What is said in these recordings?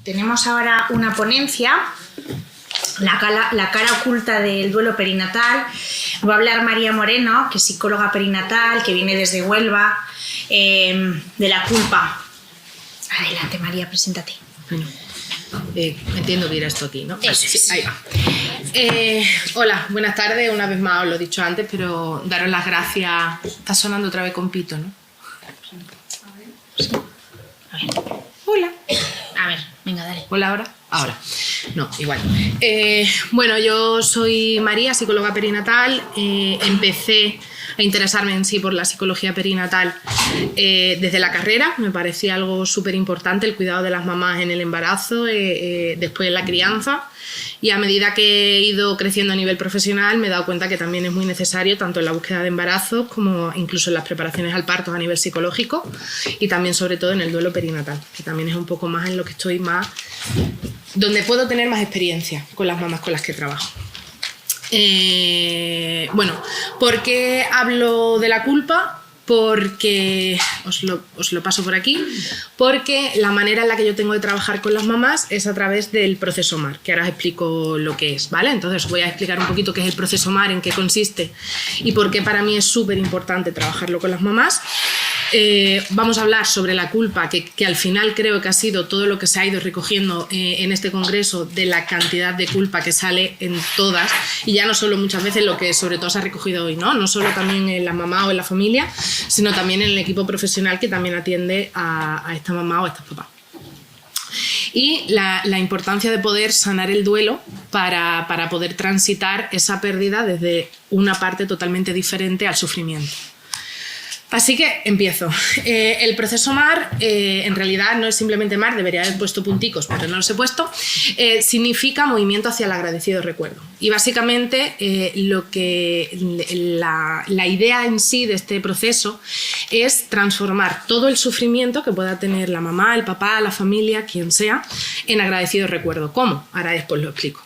Tenemos ahora una ponencia, la cara oculta del duelo perinatal. Va a hablar María Moreno, que es psicóloga perinatal, que viene desde Huelva, de la culpa. Adelante, María, preséntate. Bueno, entiendo que irá esto aquí, ¿no? Eso sí, es. ahí va. Hola, buenas tardes, una vez más os lo he dicho antes, pero daros las gracias. Está sonando otra vez con pito, ¿no? Sí. A ver. Hola. A ver, venga, dale. Hola, ahora. Ahora. No, igual. Bueno, yo soy María, psicóloga perinatal. Empecé a interesarme en sí por la psicología perinatal desde la carrera. Me parecía algo súper importante el cuidado de las mamás en el embarazo, después en la crianza. Y a medida que he ido creciendo a nivel profesional me he dado cuenta que también es muy necesario tanto en la búsqueda de embarazos como incluso en las preparaciones al parto a nivel psicológico y también sobre todo en el duelo perinatal, que también es un poco más en lo que estoy más, donde puedo tener más experiencia con las mamás con las que trabajo. Bueno, ¿por qué hablo de la culpa? Porque, os lo paso por aquí, porque la manera en la que yo tengo de trabajar con las mamás es a través del proceso MAR, que ahora os explico lo que es, ¿vale? Entonces os voy a explicar un poquito qué es el proceso MAR, en qué consiste y por qué para mí es súper importante trabajarlo con las mamás. Vamos a hablar sobre la culpa, que al final creo que ha sido todo lo que se ha ido recogiendo en este congreso, de la cantidad de culpa que sale en todas, y ya no solo muchas veces lo que sobre todo se ha recogido hoy, no solo también en la mamá o en la familia, sino también en el equipo profesional que también atiende a esta mamá o a estos papás. Y la importancia de poder sanar el duelo para poder transitar esa pérdida desde una parte totalmente diferente al sufrimiento. Así que empiezo. El proceso MAR, en realidad no es simplemente MAR, debería haber puesto punticos, pero no los he puesto, significa movimiento hacia el agradecido recuerdo. Y básicamente la idea en sí de este proceso es transformar todo el sufrimiento que pueda tener la mamá, el papá, la familia, quien sea, en agradecido recuerdo. ¿Cómo? Ahora después lo explico.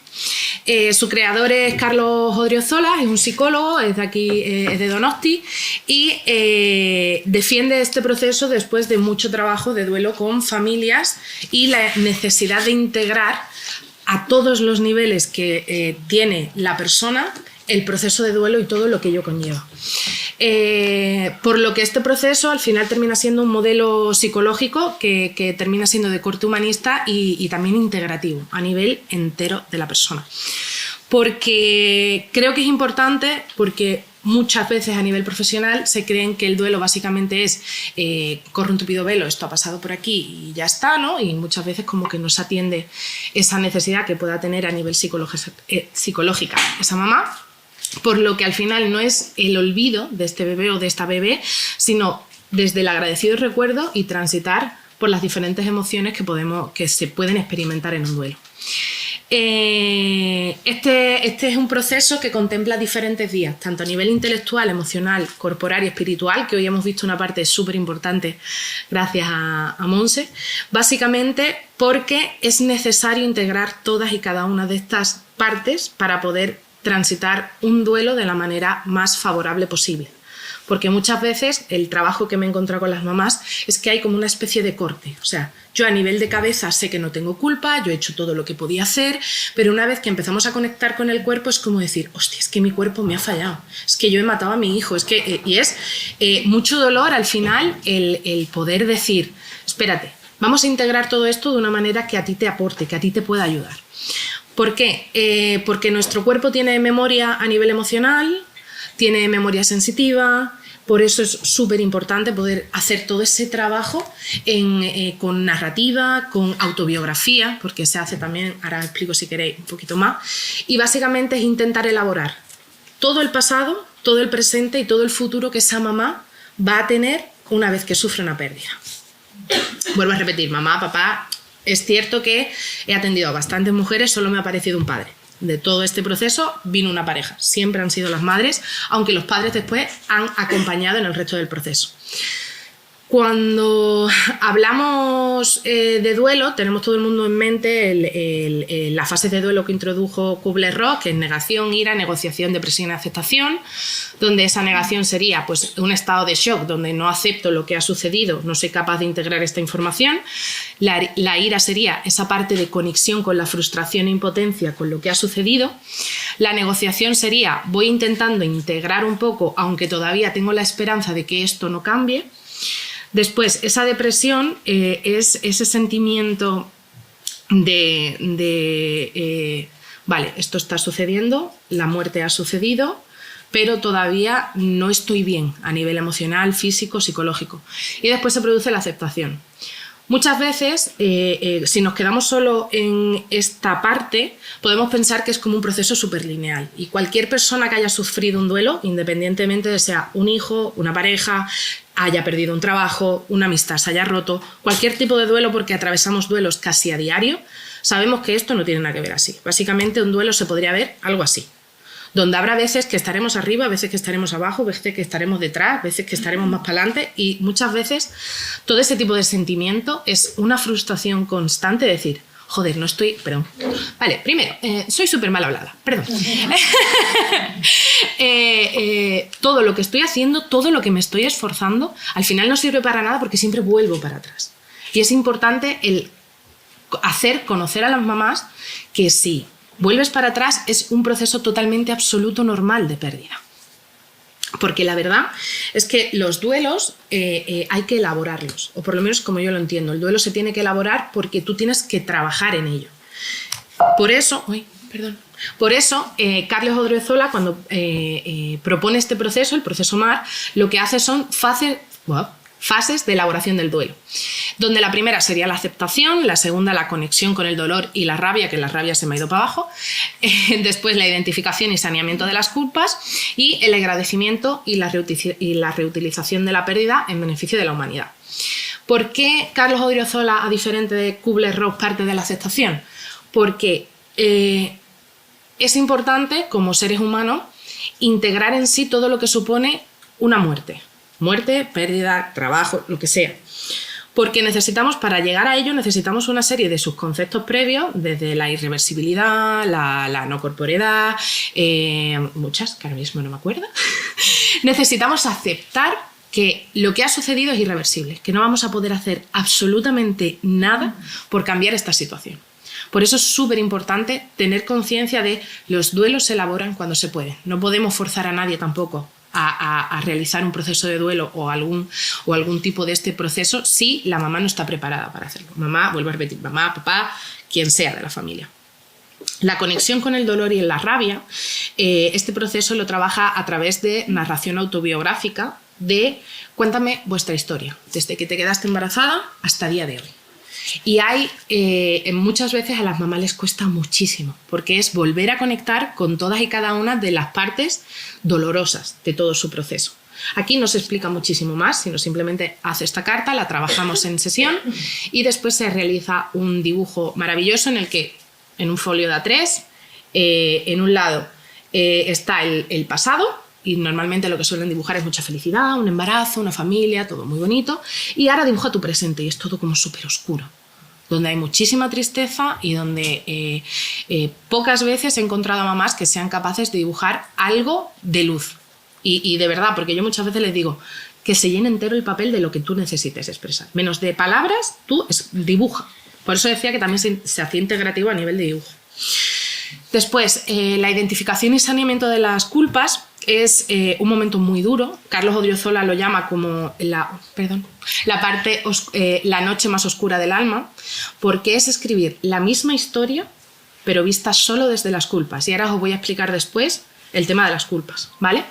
Su creador es Carlos Odriozola, es un psicólogo, es de aquí, es de Donosti, y defiende este proceso después de mucho trabajo de duelo con familias y la necesidad de integrar a todos los niveles que tiene la persona el proceso de duelo y todo lo que ello conlleva. Por lo que este proceso al final termina siendo un modelo psicológico que termina siendo de corte humanista y también integrativo a nivel entero de la persona. Porque creo que es importante, porque muchas veces a nivel profesional se creen que el duelo básicamente es corre un tupido velo, esto ha pasado por aquí y ya está, ¿no? Y muchas veces como que no se atiende esa necesidad que pueda tener a nivel psicológica esa mamá. Por lo que al final no es el olvido de este bebé o de esta bebé, sino desde el agradecido recuerdo y transitar por las diferentes emociones que se pueden experimentar en un duelo. Este es un proceso que contempla diferentes vías, tanto a nivel intelectual, emocional, corporal y espiritual, que hoy hemos visto una parte súper importante gracias a Monse, básicamente porque es necesario integrar todas y cada una de estas partes para poder transitar un duelo de la manera más favorable posible. Porque muchas veces el trabajo que me he encontrado con las mamás es que hay como una especie de corte. O sea, yo a nivel de cabeza sé que no tengo culpa, yo he hecho todo lo que podía hacer, pero una vez que empezamos a conectar con el cuerpo es como decir, hostia, es que mi cuerpo me ha fallado, es que yo he matado a mi hijo, es que, y es mucho dolor al final el poder decir, espérate, vamos a integrar todo esto de una manera que a ti te aporte, que a ti te pueda ayudar. ¿Por qué? Porque nuestro cuerpo tiene memoria a nivel emocional, tiene memoria sensitiva, por eso es súper importante poder hacer todo ese trabajo con narrativa, con autobiografía, porque se hace también, ahora explico si queréis un poquito más, y básicamente es intentar elaborar todo el pasado, todo el presente y todo el futuro que esa mamá va a tener una vez que sufre una pérdida. Vuelvo a repetir, mamá, papá. Es cierto que he atendido a bastantes mujeres, solo me ha aparecido un padre. De todo este proceso vino una pareja. Siempre han sido las madres, aunque los padres después han acompañado en el resto del proceso. Cuando hablamos de duelo, tenemos todo el mundo en mente la fase de duelo que introdujo Kubler-Ross, que es negación, ira, negociación, depresión y aceptación, donde esa negación sería pues, un estado de shock, donde no acepto lo que ha sucedido, no soy capaz de integrar esta información. La ira sería esa parte de conexión con la frustración e impotencia con lo que ha sucedido. La negociación sería voy intentando integrar un poco, aunque todavía tengo la esperanza de que esto no cambie. Después, esa depresión es ese sentimiento vale, esto está sucediendo, la muerte ha sucedido, pero todavía no estoy bien a nivel emocional, físico, psicológico. Y después se produce la aceptación. Muchas veces, si nos quedamos solo en esta parte, podemos pensar que es como un proceso súper lineal. Y cualquier persona que haya sufrido un duelo, independientemente de sea un hijo, una pareja, haya perdido un trabajo, una amistad se haya roto, cualquier tipo de duelo, porque atravesamos duelos casi a diario, sabemos que esto no tiene nada que ver así. Básicamente un duelo se podría ver algo así, donde habrá veces que estaremos arriba, veces que estaremos abajo, veces que estaremos detrás, veces que estaremos más para adelante, y muchas veces todo ese tipo de sentimiento es una frustración constante de decir, joder, no estoy... Perdón. Vale, primero, soy súper mal hablada, perdón. Todo lo que estoy haciendo, todo lo que me estoy esforzando, al final no sirve para nada porque siempre vuelvo para atrás. Y es importante el conocer a las mamás que sí, vuelves para atrás, es un proceso totalmente absoluto normal de pérdida. Porque la verdad es que los duelos hay que elaborarlos, o por lo menos como yo lo entiendo. El duelo se tiene que elaborar porque tú tienes que trabajar en ello. Por eso, Carlos Odriozola, cuando propone este proceso, el proceso MAR, lo que hace son fases de elaboración del duelo, donde la primera sería la aceptación, la segunda la conexión con el dolor y la rabia, que la rabia se me ha ido para abajo, después la identificación y saneamiento de las culpas y el agradecimiento y la reutilización de la pérdida en beneficio de la humanidad. ¿Por qué Carlos Odriozola, a diferente de Kubler-Ross, parte de la aceptación? Porque es importante, como seres humanos, integrar en sí todo lo que supone una muerte. Muerte, pérdida, trabajo, lo que sea. Porque necesitamos, para llegar a ello, necesitamos una serie de subconceptos previos, desde la irreversibilidad, la no corporeidad, muchas, que ahora mismo no me acuerdo. Necesitamos aceptar que lo que ha sucedido es irreversible, que no vamos a poder hacer absolutamente nada por cambiar esta situación. Por eso es súper importante tener conciencia de los duelos se elaboran cuando se puede. No podemos forzar a nadie tampoco a realizar un proceso de duelo o algún tipo de este proceso si la mamá no está preparada para hacerlo. Mamá, vuelvo a repetir, mamá, papá, quien sea de la familia. La conexión con el dolor y la rabia, este proceso lo trabaja a través de narración autobiográfica de cuéntame vuestra historia, desde que te quedaste embarazada hasta el día de hoy. Y muchas veces a las mamás les cuesta muchísimo, porque es volver a conectar con todas y cada una de las partes dolorosas de todo su proceso. Aquí no se explica muchísimo más, sino simplemente hace esta carta, la trabajamos en sesión y después se realiza un dibujo maravilloso en el que, en un folio de A3, en un lado está el pasado, y normalmente lo que suelen dibujar es mucha felicidad, un embarazo, una familia, todo muy bonito, y ahora dibuja tu presente y es todo como súper oscuro, donde hay muchísima tristeza y donde pocas veces he encontrado a mamás que sean capaces de dibujar algo de luz. Y de verdad, porque yo muchas veces les digo que se llene entero el papel de lo que tú necesites expresar. Menos de palabras, tú dibuja. Por eso decía que también se hacía integrativo a nivel de dibujo. Después, la identificación y saneamiento de las culpas es un momento muy duro. Carlos Odriozola lo llama como la noche más oscura del alma, porque es escribir la misma historia, pero vista solo desde las culpas. Y ahora os voy a explicar después el tema de las culpas, ¿vale?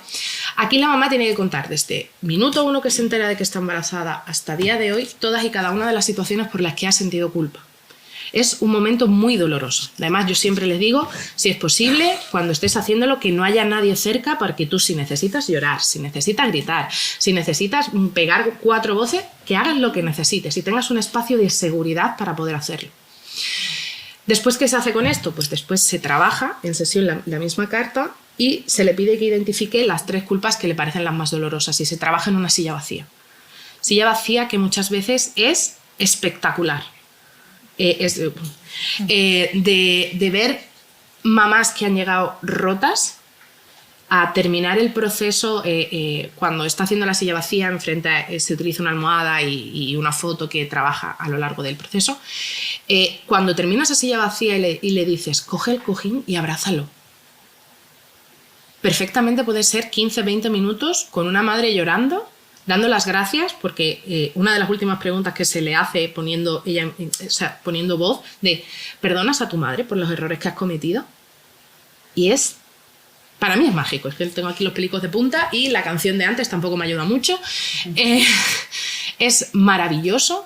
Aquí la mamá tiene que contar desde minuto 1 que se entera de que está embarazada hasta día de hoy todas y cada una de las situaciones por las que ha sentido culpa. Es un momento muy doloroso. Además, yo siempre les digo, si es posible, cuando estés haciéndolo, que no haya nadie cerca, porque tú, si necesitas llorar, si necesitas gritar, si necesitas pegar 4 voces, que hagas lo que necesites y tengas un espacio de seguridad para poder hacerlo. Después, ¿qué se hace con esto? Pues después se trabaja en sesión la misma carta y se le pide que identifique las 3 culpas que le parecen las más dolorosas y se trabaja en una silla vacía. Silla vacía que muchas veces es espectacular. De ver mamás que han llegado rotas a terminar el proceso, cuando está haciendo la silla vacía, enfrente se utiliza una almohada y una foto que trabaja a lo largo del proceso. Cuando termina esa silla vacía y le dices, coge el cojín y abrázalo. Perfectamente puede ser 15-20 minutos con una madre llorando, dando las gracias, porque una de las últimas preguntas que se le hace poniendo voz de ¿perdonas a tu madre por los errores que has cometido? Y para mí es mágico, es que tengo aquí los pelicos de punta y la canción de antes tampoco me ayuda mucho. Es maravilloso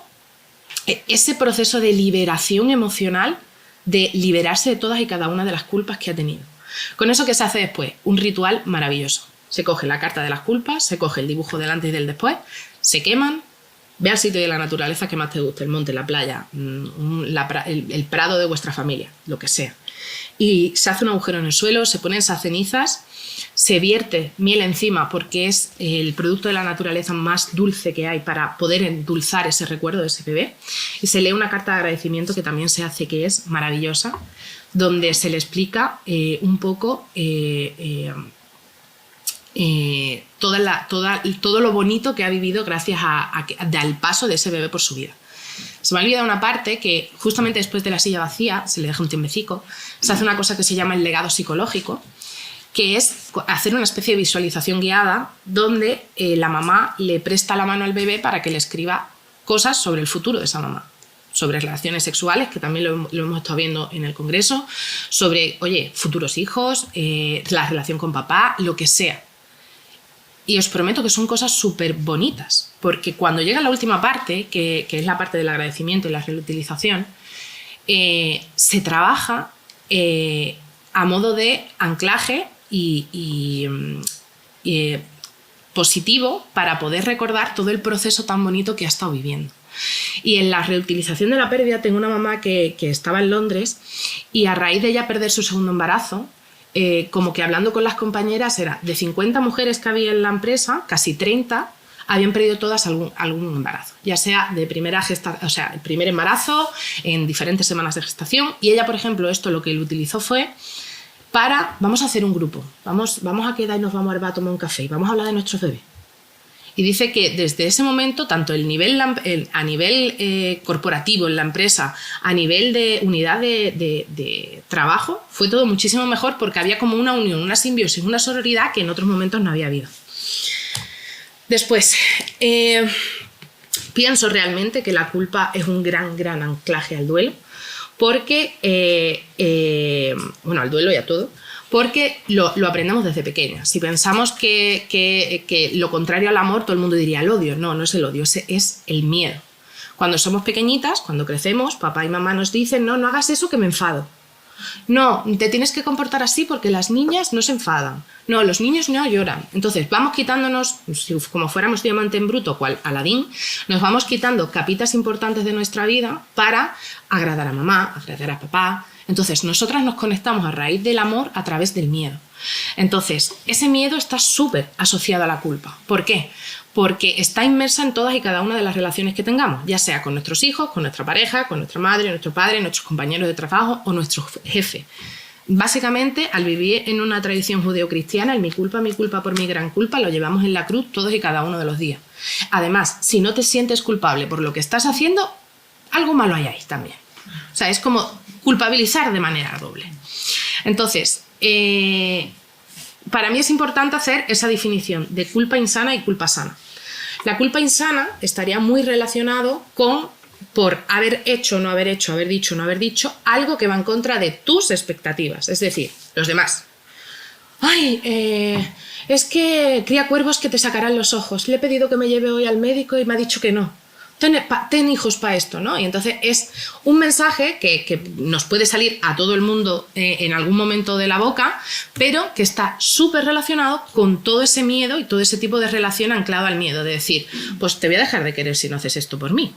ese proceso de liberación emocional, de liberarse de todas y cada una de las culpas que ha tenido. Con eso, ¿qué se hace después? Un ritual maravilloso. Se coge la carta de las culpas, se coge el dibujo del antes y del después, se queman, ve al sitio de la naturaleza que más te guste, el monte, la playa, el prado de vuestra familia, lo que sea. Y se hace un agujero en el suelo, se ponen esas cenizas, se vierte miel encima porque es el producto de la naturaleza más dulce que hay para poder endulzar ese recuerdo de ese bebé, y se lee una carta de agradecimiento que también se hace, que es maravillosa, donde se le explica un poco todo lo bonito que ha vivido gracias al paso de ese bebé por su vida. Se me ha olvidado una parte que justamente después de la silla vacía, se le deja un tiembecico, se hace una cosa que se llama el legado psicológico, que es hacer una especie de visualización guiada donde la mamá le presta la mano al bebé para que le escriba cosas sobre el futuro de esa mamá, sobre relaciones sexuales, que también lo hemos estado viendo en el congreso, sobre, oye, futuros hijos, la relación con papá, lo que sea. Y os prometo que son cosas súper bonitas, porque cuando llega la última parte, que es la parte del agradecimiento y la reutilización, se trabaja a modo de anclaje y positivo para poder recordar todo el proceso tan bonito que ha estado viviendo. Y en la reutilización de la pérdida tengo una mamá que estaba en Londres, y a raíz de ella perder su segundo embarazo, como que hablando con las compañeras, era de 50 mujeres que había en la empresa, casi 30 habían perdido todas algún embarazo, ya sea de primera gestación, o sea, el primer embarazo, en diferentes semanas de gestación. Y ella, por ejemplo, esto lo que lo utilizó fue vamos a hacer un grupo, vamos a quedar y nos vamos a tomar un café y vamos a hablar de nuestros bebés. Y dice que desde ese momento, tanto a nivel corporativo en la empresa, a nivel de unidad de trabajo, fue todo muchísimo mejor, porque había como una unión, una simbiosis, una sororidad que en otros momentos no había habido. Después, pienso realmente que la culpa es un gran anclaje al duelo, porque, al duelo y a todo, porque lo aprendemos desde pequeñas. Si pensamos que lo contrario al amor, todo el mundo diría el odio. No es el odio, es el miedo. Cuando somos pequeñitas, cuando crecemos, papá y mamá nos dicen, no hagas eso que me enfado. No, te tienes que comportar así porque las niñas no se enfadan. No, los niños no lloran. Entonces vamos quitándonos, como fuéramos diamante en bruto, cual Aladín, nos vamos quitando capitas importantes de nuestra vida para agradar a mamá, agradar a papá. Entonces nosotras nos conectamos a raíz del amor a través del miedo. Entonces ese miedo está súper asociado a la culpa. ¿Por qué? Porque está inmersa en todas y cada una de las relaciones que tengamos, ya sea con nuestros hijos, con nuestra pareja, con nuestra madre, nuestro padre, nuestros compañeros de trabajo o nuestro jefe. Básicamente, al vivir en una tradición judeocristiana, el mi culpa por mi gran culpa, lo llevamos en la cruz todos y cada uno de los días. Además, si no te sientes culpable por lo que estás haciendo, algo malo hay ahí también. O sea, es como culpabilizar de manera doble. Entonces, para mí es importante hacer esa definición de culpa insana y culpa sana. La culpa insana estaría muy relacionado con por haber hecho, no haber hecho, haber dicho, no haber dicho, algo que va en contra de tus expectativas, es decir, los demás. Es que cría cuervos que te sacarán los ojos. Le he pedido que me lleve hoy al médico y me ha dicho que no. Ten hijos para esto, ¿no? Y entonces es un mensaje que nos puede salir a todo el mundo en algún momento de la boca, pero que está súper relacionado con todo ese miedo y todo ese tipo de relación anclado al miedo, de decir, pues te voy a dejar de querer si no haces esto por mí.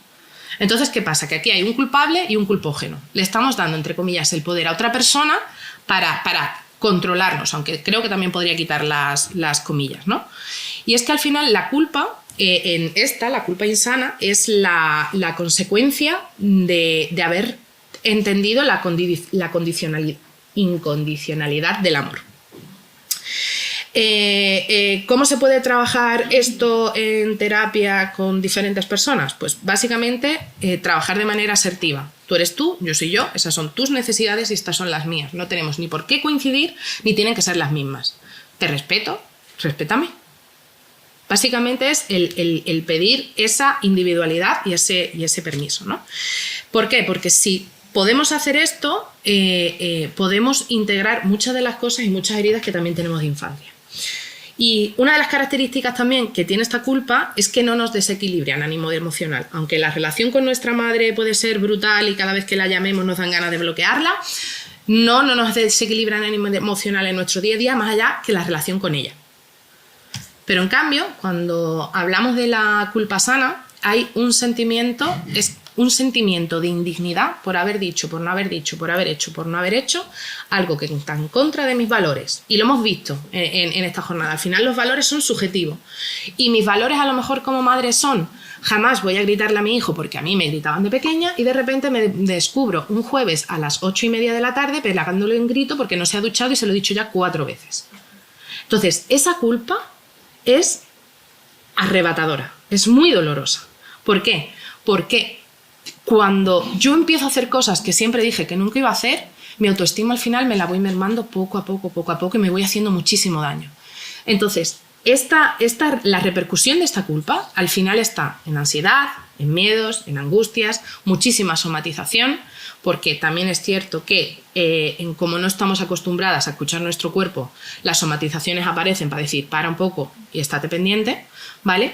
Entonces, ¿qué pasa? Que aquí hay un culpable y un culpógeno. Le estamos dando, entre comillas, el poder a otra persona para controlarnos, aunque creo que también podría quitar las comillas, ¿no? Y es que al final la culpa en esta, la culpa insana, es la consecuencia de haber entendido la incondicionalidad del amor. ¿Cómo se puede trabajar esto en terapia con diferentes personas? Pues básicamente trabajar de manera asertiva. Tú eres tú, yo soy yo, esas son tus necesidades y estas son las mías. No tenemos ni por qué coincidir ni tienen que ser las mismas. Te respeto, respétame. Básicamente es el pedir esa individualidad y ese permiso, ¿no? ¿Por qué? Porque si podemos hacer esto, podemos integrar muchas de las cosas y muchas heridas que también tenemos de infancia. Y una de las características también que tiene esta culpa es que no nos desequilibra en ánimo emocional. Aunque la relación con nuestra madre puede ser brutal y cada vez que la llamemos nos dan ganas de bloquearla, no nos desequilibra en ánimo emocional en nuestro día a día, más allá que la relación con ella. Pero en cambio, cuando hablamos de la culpa sana, hay un sentimiento de indignidad por haber dicho, por no haber dicho, por haber hecho, por no haber hecho, algo que está en contra de mis valores. Y lo hemos visto en esta jornada. Al final los valores son subjetivos. Y mis valores a lo mejor como madre son, jamás voy a gritarle a mi hijo porque a mí me gritaban de pequeña y de repente me descubro un jueves a las 8:30 de la tarde pegándole un grito porque no se ha duchado y se lo he dicho ya 4 veces. Entonces, esa culpa es arrebatadora, es muy dolorosa. ¿Por qué? Porque cuando yo empiezo a hacer cosas que siempre dije que nunca iba a hacer, mi autoestima al final me la voy mermando poco a poco y me voy haciendo muchísimo daño. Entonces, la repercusión de esta culpa al final está en ansiedad, en miedos, en angustias, muchísima somatización, porque también es cierto que como no estamos acostumbradas a escuchar nuestro cuerpo, las somatizaciones aparecen para decir, para un poco y estate pendiente, ¿vale?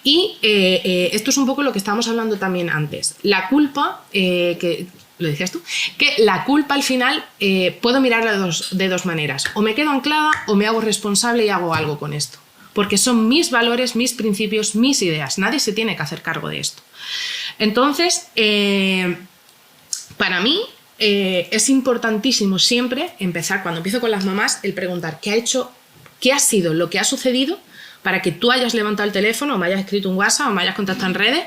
Y esto es un poco lo que estábamos hablando también antes. La culpa, que lo decías tú, que la culpa al final puedo mirarla de dos maneras. O me quedo anclada o me hago responsable y hago algo con esto. Porque son mis valores, mis principios, mis ideas. Nadie se tiene que hacer cargo de esto. Entonces, para mí es importantísimo siempre empezar, cuando empiezo con las mamás, el preguntar qué ha sido lo que ha sucedido para que tú hayas levantado el teléfono o me hayas escrito un WhatsApp o me hayas contactado en redes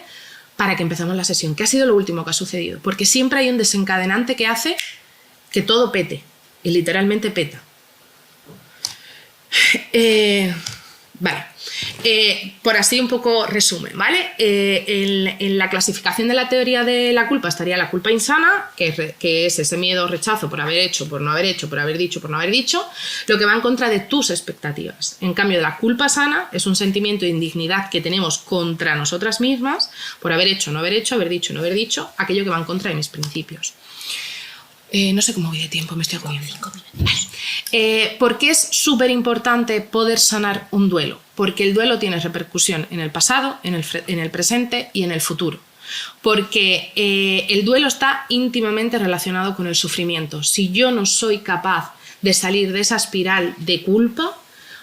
para que empecemos la sesión. ¿Qué ha sido lo último que ha sucedido? Porque siempre hay un desencadenante que hace que todo pete, y literalmente peta. Vale, por así un poco resumen, ¿vale? En la clasificación de la teoría de la culpa estaría la culpa insana, que es ese miedo o rechazo por haber hecho, por no haber hecho, por haber dicho, por no haber dicho, lo que va en contra de tus expectativas. En cambio, la culpa sana es un sentimiento de indignidad que tenemos contra nosotras mismas por haber hecho, no haber hecho, haber dicho, no haber dicho, aquello que va en contra de mis principios. No sé cómo voy de tiempo, me estoy agobiando. 5 minutos. ¿Por qué es súper importante poder sanar un duelo? Porque el duelo tiene repercusión en el pasado, en el presente y en el futuro. Porque el duelo está íntimamente relacionado con el sufrimiento. Si yo no soy capaz de salir de esa espiral de culpa,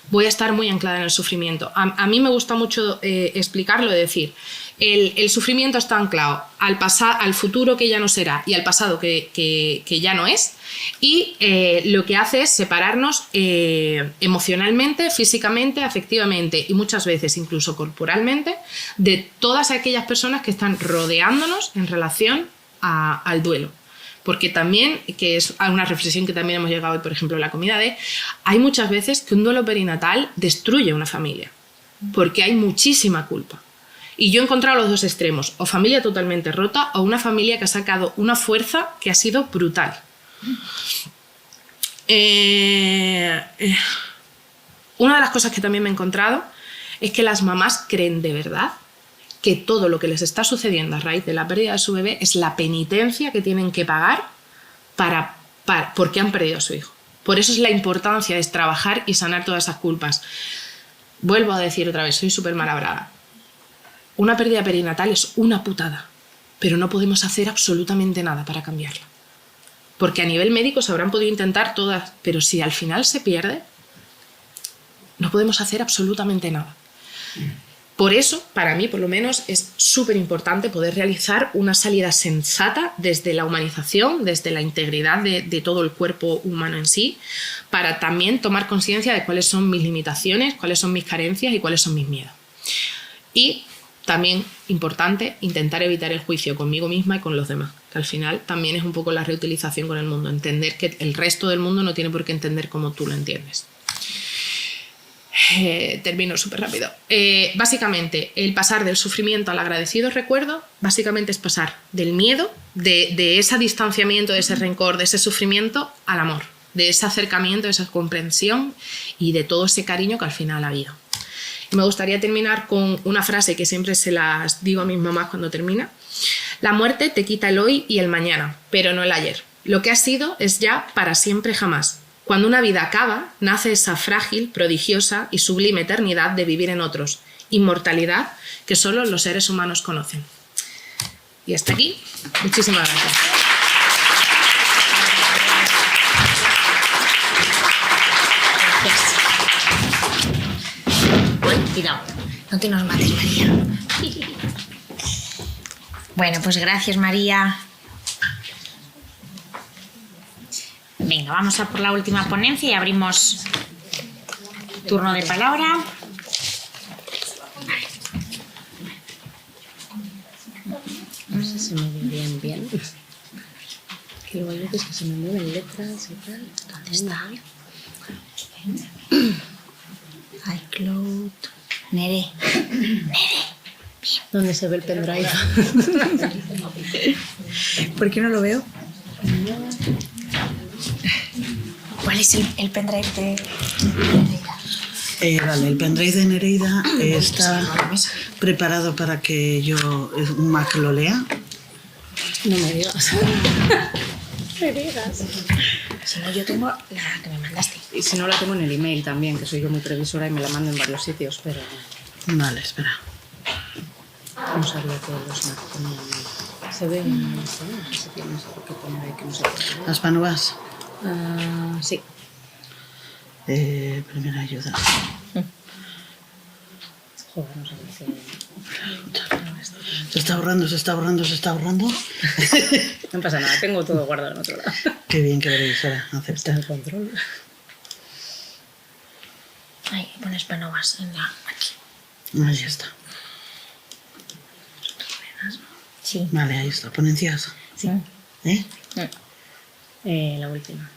voy a estar muy anclada en el sufrimiento. A mí me gusta mucho explicarlo, de decir, el sufrimiento está anclado al futuro que ya no será y al pasado que ya no es, y lo que hace es separarnos emocionalmente, físicamente, afectivamente y muchas veces incluso corporalmente de todas aquellas personas que están rodeándonos en relación al duelo. Porque también, que es una reflexión que también hemos llegado hoy, por ejemplo, en la comida hay muchas veces que un duelo perinatal destruye una familia, porque hay muchísima culpa. Y yo he encontrado los dos extremos, o familia totalmente rota o una familia que ha sacado una fuerza que ha sido brutal. Una de las cosas que también me he encontrado es que las mamás creen de verdad que todo lo que les está sucediendo a raíz de la pérdida de su bebé es la penitencia que tienen que pagar porque han perdido a su hijo. Por eso es la importancia de trabajar y sanar todas esas culpas. Vuelvo a decir otra vez, soy súper malhablada. Una pérdida perinatal es una putada, pero no podemos hacer absolutamente nada para cambiarla. Porque a nivel médico se habrán podido intentar todas, pero si al final se pierde, no podemos hacer absolutamente nada. Por eso, para mí, por lo menos, es súper importante poder realizar una salida sensata desde la humanización, desde la integridad de todo el cuerpo humano en sí, para también tomar conciencia de cuáles son mis limitaciones, cuáles son mis carencias y cuáles son mis miedos. Y también importante, intentar evitar el juicio conmigo misma y con los demás, que al final también es un poco la reutilización con el mundo, entender que el resto del mundo no tiene por qué entender como tú lo entiendes. Termino súper rápido. Básicamente, el pasar del sufrimiento al agradecido recuerdo, básicamente es pasar del miedo, de ese distanciamiento, de ese rencor, de ese sufrimiento, al amor, de ese acercamiento, de esa comprensión y de todo ese cariño que al final ha habido. Y me gustaría terminar con una frase que siempre se las digo a mis mamás cuando termina. La muerte te quita el hoy y el mañana, pero no el ayer. Lo que ha sido es ya para siempre jamás. Cuando una vida acaba, nace esa frágil, prodigiosa y sublime eternidad de vivir en otros, inmortalidad que solo los seres humanos conocen. Y hasta aquí. Muchísimas gracias. Cuidado, no te nos mates, María. Bueno, pues gracias, María. Venga, vamos a por la última ponencia y abrimos turno de palabra. No sé si me ve bien. Que luego hay veces que se me mueven letras y tal. ¿Dónde está? iCloud. Nere. ¿Dónde se ve el pendrive? ¿Por qué no lo veo? ¿Cuál es el pendrive de Nereida? Vale, el pendrive de Nereida está preparado para que yo, un Mac, lo lea. No me digas. Me digas. Si no, yo tengo la que me mandaste. Y si no, la tengo en el email también, que soy yo muy previsora y me la mando en varios sitios, pero Vale, espera. no sabía que los Mac tenían. Se ven, no sé si tienes algo que poner ahí que no sé. Las panúas. Sí. Primera ayuda. Joder, no sé qué. Se está borrando, se está borrando, se está borrando. No pasa nada, tengo todo guardado en otro lado. Qué bien que veréis ahora. Acepta. El control. Ahí, pones panovas en la... aquí. Ahí está. Sí. Vale, ahí está. Ponencias. Sí. ¿Eh? La última.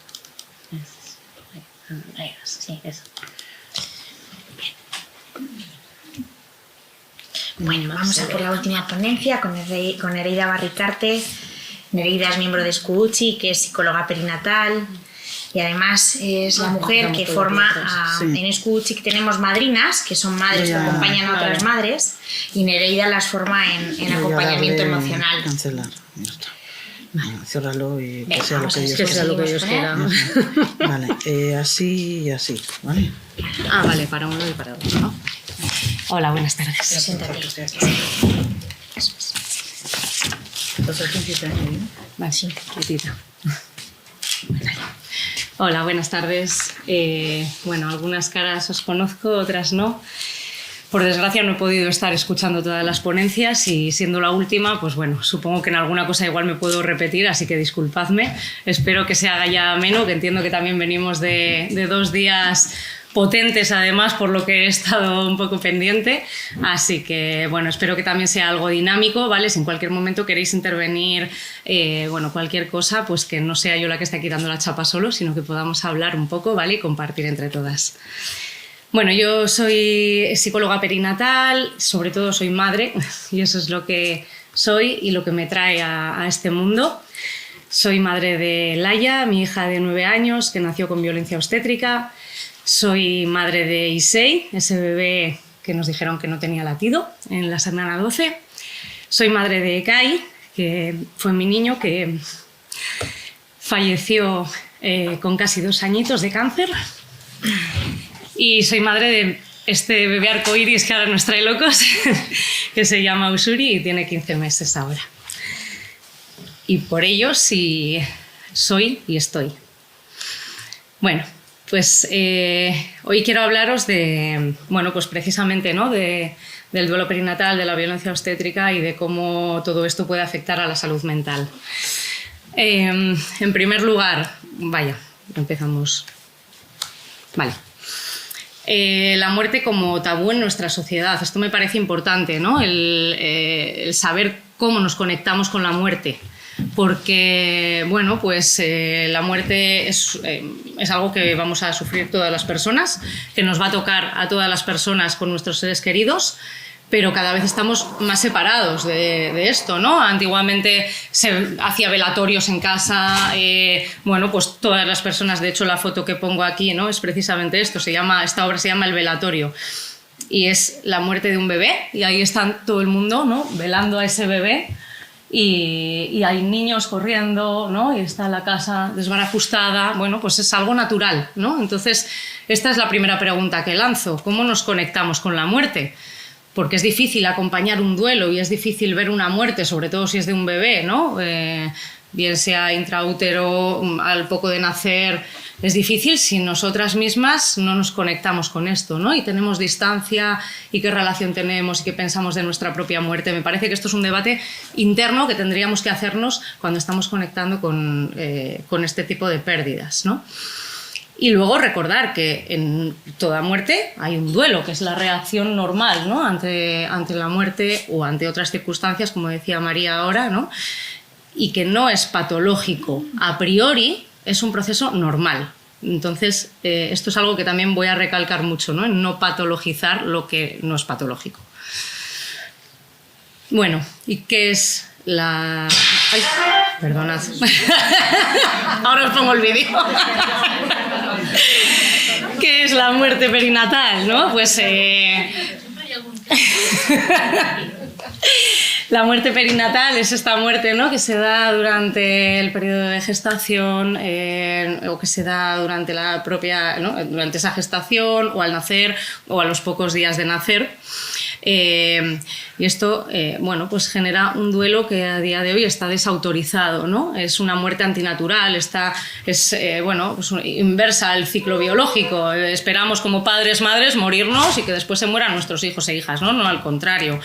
Ahí, sí, eso. Bueno, vamos a por la última ponencia con Nereida Barricarte. Nereida es miembro de Escuuchi, que es psicóloga perinatal y además es la mujer que forma en Escuuchi, que tenemos madrinas, que son madres que acompañan a otras madres, y Nereida las forma en acompañamiento emocional. Cancelar. Ya está. Ciérralo y Venga, que sea lo vamos que a ellos Que sea lo que Seguimos ellos con quieran. Vale, así y así, ¿vale? Vale, para uno y para otro, ¿no? Hola, buenas tardes. Preséntate. Entonces, ¿quién empieza? Vale, sí, quietita. Hola, buenas tardes. Bueno, algunas caras os conozco, otras no. Por desgracia no he podido estar escuchando todas las ponencias y siendo la última, pues bueno, supongo que en alguna cosa igual me puedo repetir, así que disculpadme. Espero que se haga ya ameno, que entiendo que también venimos de 2 días potentes además, por lo que he estado un poco pendiente. Así que bueno, espero que también sea algo dinámico, ¿vale? Si en cualquier momento queréis intervenir, bueno, cualquier cosa, pues que no sea yo la que esté aquí dando la chapa solo, sino que podamos hablar un poco, ¿vale? Y compartir entre todas. Bueno, yo soy psicóloga perinatal, sobre todo soy madre, y eso es lo que soy y lo que me trae a este mundo. Soy madre de Laia, mi hija de 9 años, que nació con violencia obstétrica. Soy madre de Issei, ese bebé que nos dijeron que no tenía latido en la semana 12. Soy madre de Kai, que fue mi niño que falleció con casi 2 añitos de cáncer. Y soy madre de este bebé arcoíris que ahora nos trae locos, que se llama Usuri y tiene 15 meses ahora. Y por ello sí soy y estoy. Bueno, pues hoy quiero hablaros de, bueno, pues precisamente, ¿no? del duelo perinatal, de la violencia obstétrica y de cómo todo esto puede afectar a la salud mental. En primer lugar, vaya, empezamos. Vale. la muerte como tabú en nuestra sociedad. Esto me parece importante, ¿no? El saber cómo nos conectamos con la muerte. Porque, bueno, pues la muerte es algo que vamos a sufrir todas las personas, que nos va a tocar a todas las personas con nuestros seres queridos, pero cada vez estamos más separados de esto, ¿no? Antiguamente se hacía velatorios en casa, bueno, pues todas las personas, de hecho la foto que pongo aquí, ¿no? Es precisamente esto, esta obra se llama El velatorio, y es la muerte de un bebé, y ahí está todo el mundo, ¿no? Velando a ese bebé, y hay niños corriendo, ¿no? Y está la casa desbarajustada, bueno, pues es algo natural, ¿no? Entonces, esta es la primera pregunta que lanzo, ¿cómo nos conectamos con la muerte? Porque es difícil acompañar un duelo y es difícil ver una muerte, sobre todo si es de un bebé, ¿no? Bien sea intraútero, al poco de nacer, es difícil si nosotras mismas no nos conectamos con esto, ¿no? Y tenemos distancia y qué relación tenemos y qué pensamos de nuestra propia muerte. Me parece que esto es un debate interno que tendríamos que hacernos cuando estamos conectando con este tipo de pérdidas, ¿no? Y luego recordar que en toda muerte hay un duelo, que es la reacción normal, ¿no? ante la muerte o ante otras circunstancias, como decía María ahora, ¿no? Y que no es patológico. A priori es un proceso normal. Entonces, esto es algo que también voy a recalcar mucho, ¿no? En no patologizar lo que no es patológico. Bueno, ¿y qué es la...? Ay, perdonad. Ahora os pongo el vídeo. ¿Qué es la muerte perinatal, no? Pues la muerte perinatal es esta muerte, ¿no? Que se da durante el periodo de gestación o que se da durante la propia, ¿no? Durante esa gestación o al nacer o a los pocos días de nacer. Y esto, bueno, pues genera un duelo que a día de hoy está desautorizado, ¿no? Es una muerte antinatural, bueno, pues inversa al ciclo biológico. Esperamos como padres, madres, morirnos y que después se mueran nuestros hijos e hijas, ¿no? No al contrario.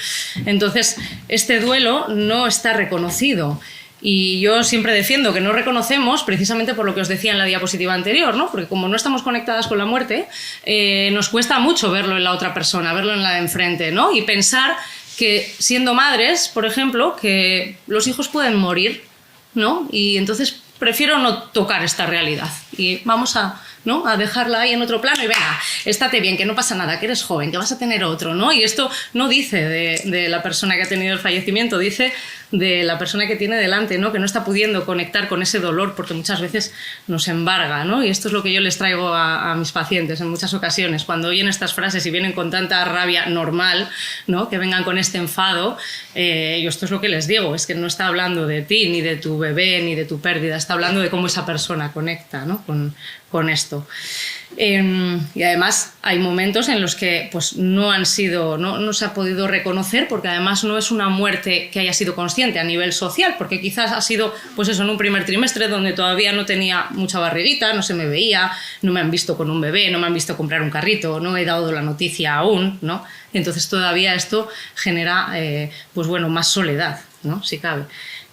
Entonces, este duelo no está reconocido. Y yo siempre defiendo que no reconocemos precisamente por lo que os decía en la diapositiva anterior, ¿no? Porque como no estamos conectadas con la muerte, nos cuesta mucho verlo en la otra persona, verlo en la de enfrente, ¿no? Y pensar que siendo madres, por ejemplo, que los hijos pueden morir, ¿no? Y entonces prefiero no tocar esta realidad y vamos a dejarla ahí en otro plano y venga, estate bien, que no pasa nada, que eres joven, que vas a tener otro, ¿no? Y esto no dice de la persona que ha tenido el fallecimiento, dice de la persona que tiene delante, ¿no? Que no está pudiendo conectar con ese dolor porque muchas veces nos embarga, ¿no? Y esto es lo que yo les traigo a mis pacientes en muchas ocasiones, cuando oyen estas frases y vienen con tanta rabia normal, ¿no? Que vengan con este enfado, yo esto es lo que les digo, es que no está hablando de ti, ni de tu bebé, ni de tu pérdida, está hablando de cómo esa persona conecta, ¿no? con esto. Y además hay momentos en los que pues, no se ha podido reconocer porque además no es una muerte que haya sido consciente a nivel social, porque quizás ha sido pues eso, en un primer trimestre donde todavía no tenía mucha barriguita, no se me veía, no me han visto con un bebé, no me han visto comprar un carrito, no he dado la noticia aún, ¿no? Entonces todavía esto genera pues bueno, más soledad, ¿no? Si cabe.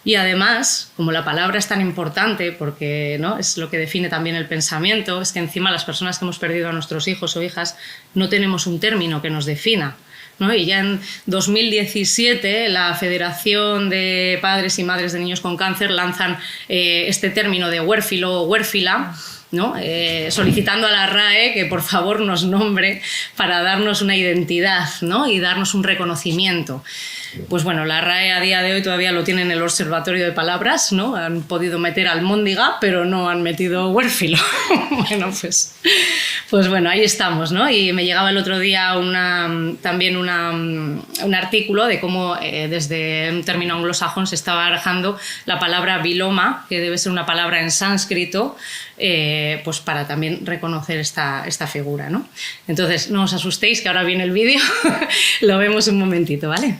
Y además, como la palabra es tan importante, porque ¿no? es lo que define también el pensamiento, es que encima las personas que hemos perdido a nuestros hijos o hijas no tenemos un término que nos defina, ¿no? Y ya en 2017 la Federación de Padres y Madres de Niños con Cáncer lanzan este término de huérfilo o huérfila, ¿no? Solicitando a la RAE que por favor nos nombre para darnos una identidad, ¿no? Y darnos un reconocimiento. Pues bueno, la RAE a día de hoy todavía lo tiene en el observatorio de palabras, ¿no? Han podido meter almóndiga, pero no han metido huérfilo. Bueno, pues bueno, ahí estamos, ¿no? Y me llegaba el otro día también un artículo de cómo desde un término anglosajón se estaba barajando la palabra viloma, que debe ser una palabra en sánscrito, pues para también reconocer esta figura, ¿no? Entonces, no os asustéis que ahora viene el vídeo, lo vemos un momentito, ¿vale?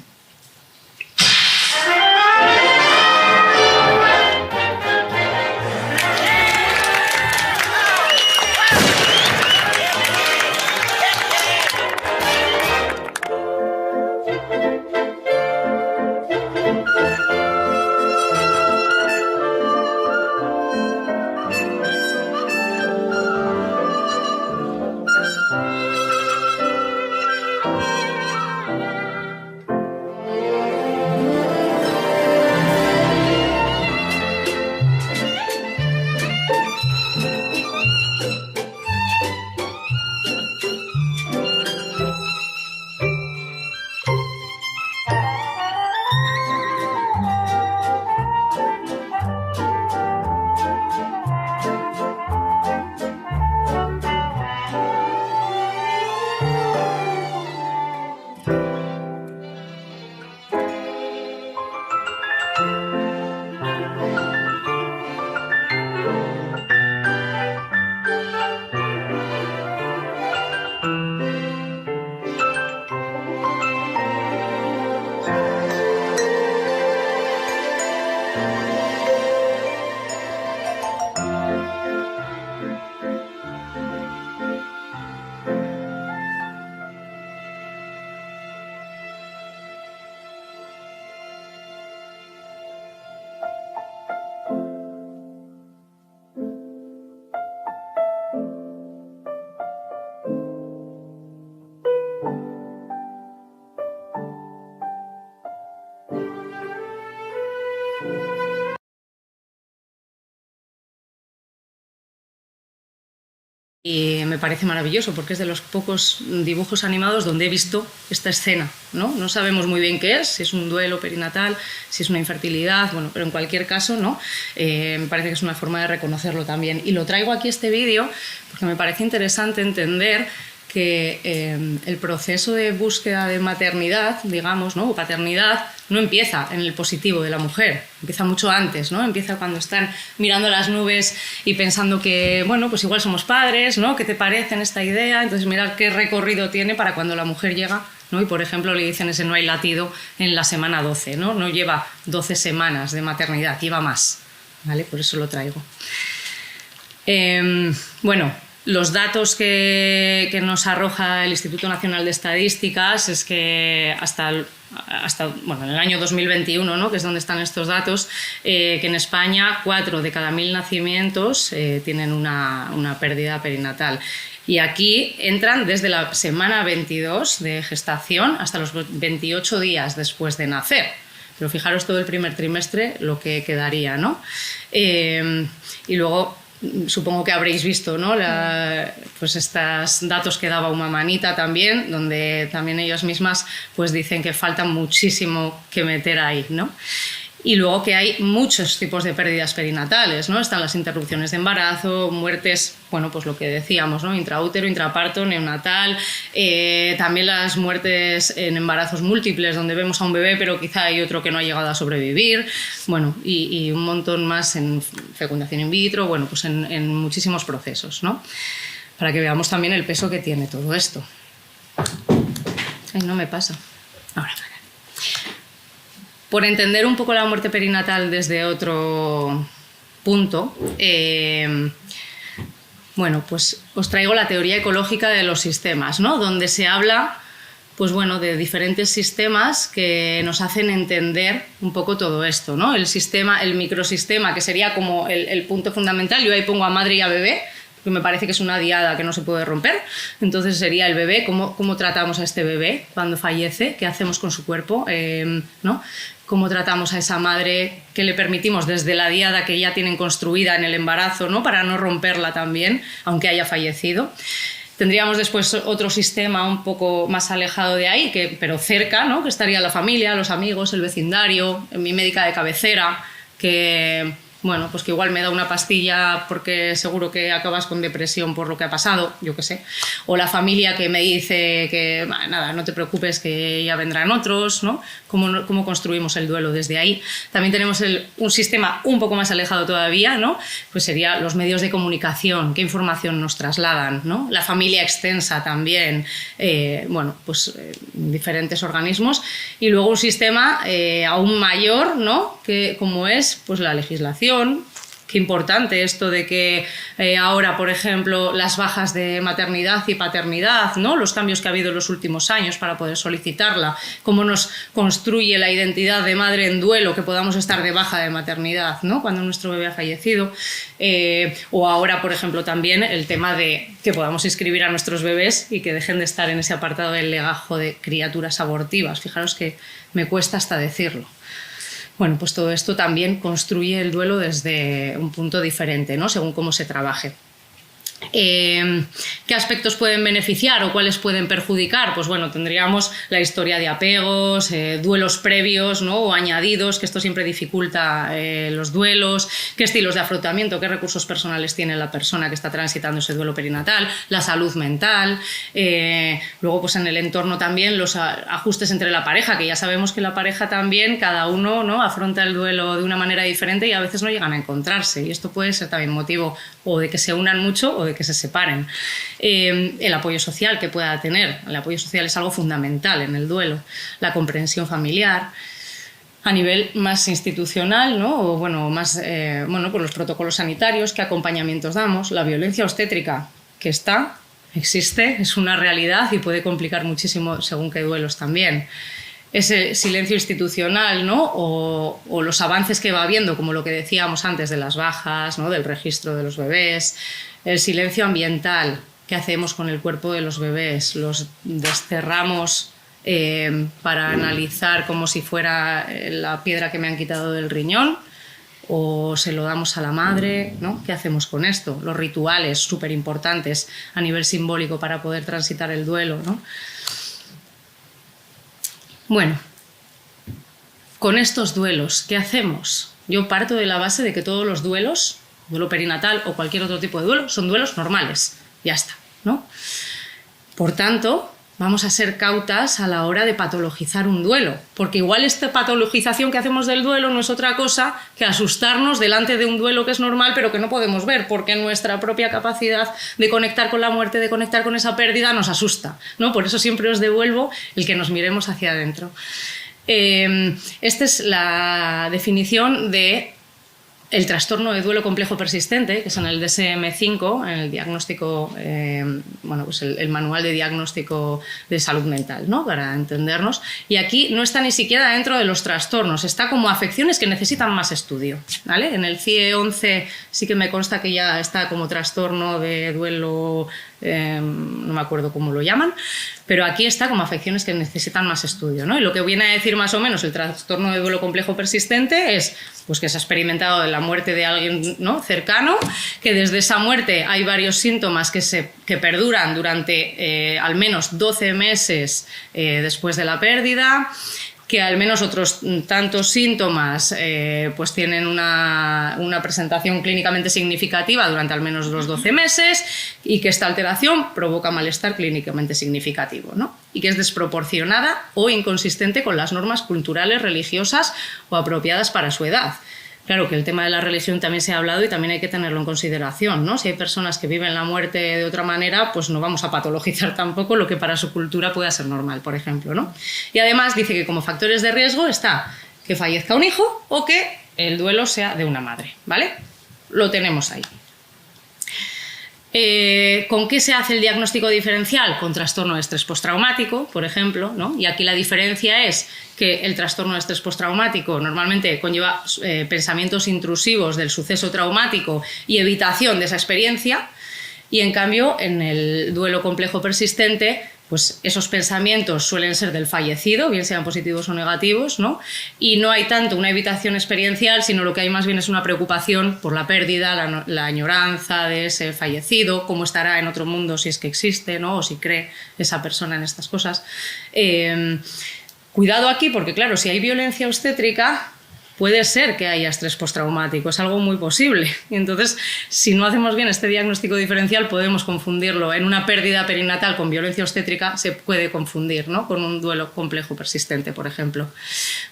Y me parece maravilloso porque es de los pocos dibujos animados donde he visto esta escena, ¿no? No sabemos muy bien qué es, si es un duelo perinatal, si es una infertilidad, bueno, pero en cualquier caso, ¿no? Me parece que es una forma de reconocerlo también. Y lo traigo aquí este vídeo porque me parece interesante entender que el proceso de búsqueda de maternidad, digamos, ¿no? O paternidad, no empieza en el positivo de la mujer, empieza mucho antes, ¿no? Empieza cuando están mirando las nubes y pensando que, bueno, pues igual somos padres, ¿no? ¿Qué te parece en esta idea? Entonces mirar qué recorrido tiene para cuando la mujer llega, ¿no? Y por ejemplo le dicen ese no hay latido en la semana 12, ¿no? No lleva 12 semanas de maternidad, lleva más, ¿vale? Por eso lo traigo. Bueno, los datos que nos arroja el Instituto Nacional de Estadísticas es que hasta bueno, en el año 2021, ¿no? Que es donde están estos datos, que en España 4 de cada 1000 nacimientos tienen una pérdida perinatal. Y aquí entran desde la semana 22 de gestación hasta los 28 días después de nacer. Pero fijaros todo el primer trimestre lo que quedaría, ¿no? Y luego supongo que habréis visto, ¿no? Pues estos datos que daba Uma Manita también, donde también ellas mismas pues dicen que falta muchísimo que meter ahí, ¿no? Y luego que hay muchos tipos de pérdidas perinatales, ¿no? Están las interrupciones de embarazo, muertes, bueno, pues lo que decíamos, ¿no? Intraútero, intraparto, neonatal, también las muertes en embarazos múltiples, donde vemos a un bebé pero quizá hay otro que no ha llegado a sobrevivir, bueno, y un montón más en fecundación in vitro, bueno, pues en muchísimos procesos, ¿no? Para que veamos también el peso que tiene todo esto. Ay, no me pasa. Ahora, por entender un poco la muerte perinatal desde otro punto, bueno, pues os traigo la teoría ecológica de los sistemas, ¿no? Donde se habla, pues bueno, de diferentes sistemas que nos hacen entender un poco todo esto, ¿no? El sistema, el microsistema, que sería como el punto fundamental. Yo ahí pongo a madre y a bebé, que me parece que es una diada que no se puede romper. Entonces sería el bebé, cómo tratamos a este bebé cuando fallece, qué hacemos con su cuerpo, ¿no? Cómo tratamos a esa madre, que le permitimos desde la diada que ya tienen construida en el embarazo, ¿no? Para no romperla también, aunque haya fallecido. Tendríamos después otro sistema un poco más alejado de ahí, pero cerca, ¿no? Que estaría la familia, los amigos, el vecindario, mi médica de cabecera, que, bueno, pues que igual me da una pastilla porque seguro que acabas con depresión por lo que ha pasado, yo qué sé. O la familia que me dice que, nada, no te preocupes, que ya vendrán otros, ¿no? Cómo construimos el duelo desde ahí. También tenemos un sistema un poco más alejado todavía, ¿no? Pues sería los medios de comunicación, qué información nos trasladan, ¿no? La familia extensa también, bueno, pues diferentes organismos. Y luego un sistema aún mayor, ¿no? Que, como es pues la legislación. Qué importante esto de que ahora, por ejemplo, las bajas de maternidad y paternidad, ¿no? Los cambios que ha habido en los últimos años para poder solicitarla, cómo nos construye la identidad de madre en duelo, que podamos estar de baja de maternidad, ¿no? Cuando nuestro bebé ha fallecido. O ahora, por ejemplo, también el tema de que podamos inscribir a nuestros bebés y que dejen de estar en ese apartado del legajo de criaturas abortivas. Fijaros que me cuesta hasta decirlo. Bueno, pues todo esto también construye el duelo desde un punto diferente, ¿no? Según cómo se trabaje. ¿Qué aspectos pueden beneficiar o cuáles pueden perjudicar? Pues bueno, tendríamos la historia de apegos, duelos previos, ¿no? O añadidos, que esto siempre dificulta los duelos, qué estilos de afrontamiento, qué recursos personales tiene la persona que está transitando ese duelo perinatal, la salud mental, luego pues en el entorno también los ajustes entre la pareja, que ya sabemos que la pareja también, cada uno, ¿no? Afronta el duelo de una manera diferente y a veces no llegan a encontrarse, y esto puede ser también motivo o de que se unan mucho o de que se separen. El apoyo social que pueda tener, el apoyo social es algo fundamental en el duelo, la comprensión familiar, a nivel más institucional, ¿no? O bueno, más bueno, pues los protocolos sanitarios, qué acompañamientos damos, la violencia obstétrica que existe, es una realidad y puede complicar muchísimo según qué duelos también. Ese silencio institucional, ¿no? O los avances que va habiendo, como lo que decíamos antes de las bajas, ¿no? Del registro de los bebés, el silencio ambiental, qué hacemos con el cuerpo de los bebés, los desterramos para analizar como si fuera la piedra que me han quitado del riñón, o se lo damos a la madre, ¿no? ¿Qué hacemos con esto? Los rituales súper importantes a nivel simbólico para poder transitar el duelo, ¿no? Bueno, con estos duelos, ¿qué hacemos? Yo parto de la base de que todos los duelos, duelo perinatal o cualquier otro tipo de duelo, son duelos normales. Ya está, ¿no? Por tanto, vamos a ser cautas a la hora de patologizar un duelo, porque igual esta patologización que hacemos del duelo no es otra cosa que asustarnos delante de un duelo que es normal pero que no podemos ver, porque nuestra propia capacidad de conectar con la muerte, de conectar con esa pérdida, nos asusta, ¿no? Por eso siempre os devuelvo el que nos miremos hacia adentro. Esta es la definición de el trastorno de duelo complejo persistente, que es en el DSM-5, en el diagnóstico, pues el manual de diagnóstico de salud mental, ¿no? Para entendernos. Y aquí no está ni siquiera dentro de los trastornos, está como afecciones que necesitan más estudio, ¿vale? En el CIE-11 sí que me consta que ya está como trastorno de duelo, no me acuerdo cómo lo llaman, pero aquí está como afecciones que necesitan más estudio, ¿no? Y lo que viene a decir más o menos el trastorno de duelo complejo persistente es pues, que se ha experimentado la muerte de alguien, ¿no? cercano, que desde esa muerte hay varios síntomas que perduran durante al menos 12 meses después de la pérdida, que al menos otros tantos síntomas pues tienen una presentación clínicamente significativa durante al menos los 12 meses y que esta alteración provoca malestar clínicamente significativo, ¿no? Y que es desproporcionada o inconsistente con las normas culturales, religiosas o apropiadas para su edad. Claro que el tema de la religión también se ha hablado y también hay que tenerlo en consideración, ¿no? Si hay personas que viven la muerte de otra manera, pues no vamos a patologizar tampoco lo que para su cultura pueda ser normal, por ejemplo, ¿no? Y además dice que como factores de riesgo está que fallezca un hijo o que el duelo sea de una madre, ¿vale? Lo tenemos ahí. ¿Con qué se hace el diagnóstico diferencial? Con trastorno de estrés postraumático, por ejemplo, ¿no? Y aquí la diferencia es que el trastorno de estrés postraumático normalmente conlleva pensamientos intrusivos del suceso traumático y evitación de esa experiencia, y en cambio en el duelo complejo persistente pues esos pensamientos suelen ser del fallecido, bien sean positivos o negativos, ¿no? Y no hay tanto una evitación experiencial, sino lo que hay más bien es una preocupación por la pérdida, la añoranza de ese fallecido, cómo estará en otro mundo si es que existe, ¿no? O si cree esa persona en estas cosas. Cuidado aquí, porque claro, si hay violencia obstétrica, puede ser que haya estrés postraumático, es algo muy posible. Y entonces, si no hacemos bien este diagnóstico diferencial, podemos confundirlo. En una pérdida perinatal con violencia obstétrica se puede confundir, ¿no? Con un duelo complejo persistente, por ejemplo.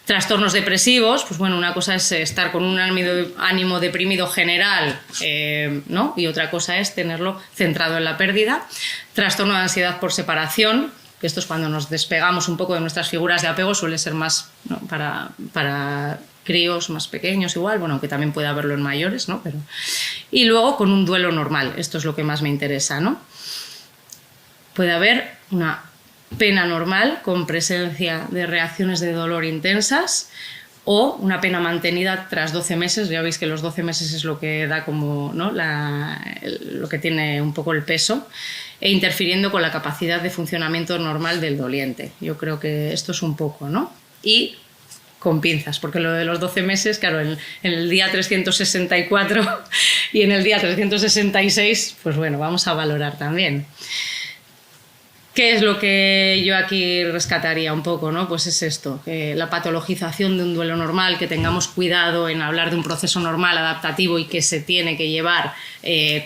Trastornos depresivos, pues bueno, una cosa es estar con un ánimo deprimido general, ¿no? Y otra cosa es tenerlo centrado en la pérdida. Trastorno de ansiedad por separación, que esto es cuando nos despegamos un poco de nuestras figuras de apego, suele ser más, ¿no? para críos más pequeños igual, bueno, que también puede haberlo en mayores, ¿no? Pero... Y luego con un duelo normal, esto es lo que más me interesa, ¿no? Puede haber una pena normal con presencia de reacciones de dolor intensas o una pena mantenida tras 12 meses, ya veis que los 12 meses es lo que da como, ¿no? Lo que tiene un poco el peso, e interfiriendo con la capacidad de funcionamiento normal del doliente. Yo creo que esto es un poco, ¿no? Y con pinzas, porque lo de los 12 meses, claro, en el día 364 y en el día 366, pues bueno, vamos a valorar también. ¿Qué es lo que yo aquí rescataría un poco, ¿no? Pues es esto, la patologización de un duelo normal, que tengamos cuidado en hablar de un proceso normal, adaptativo y que se tiene que llevar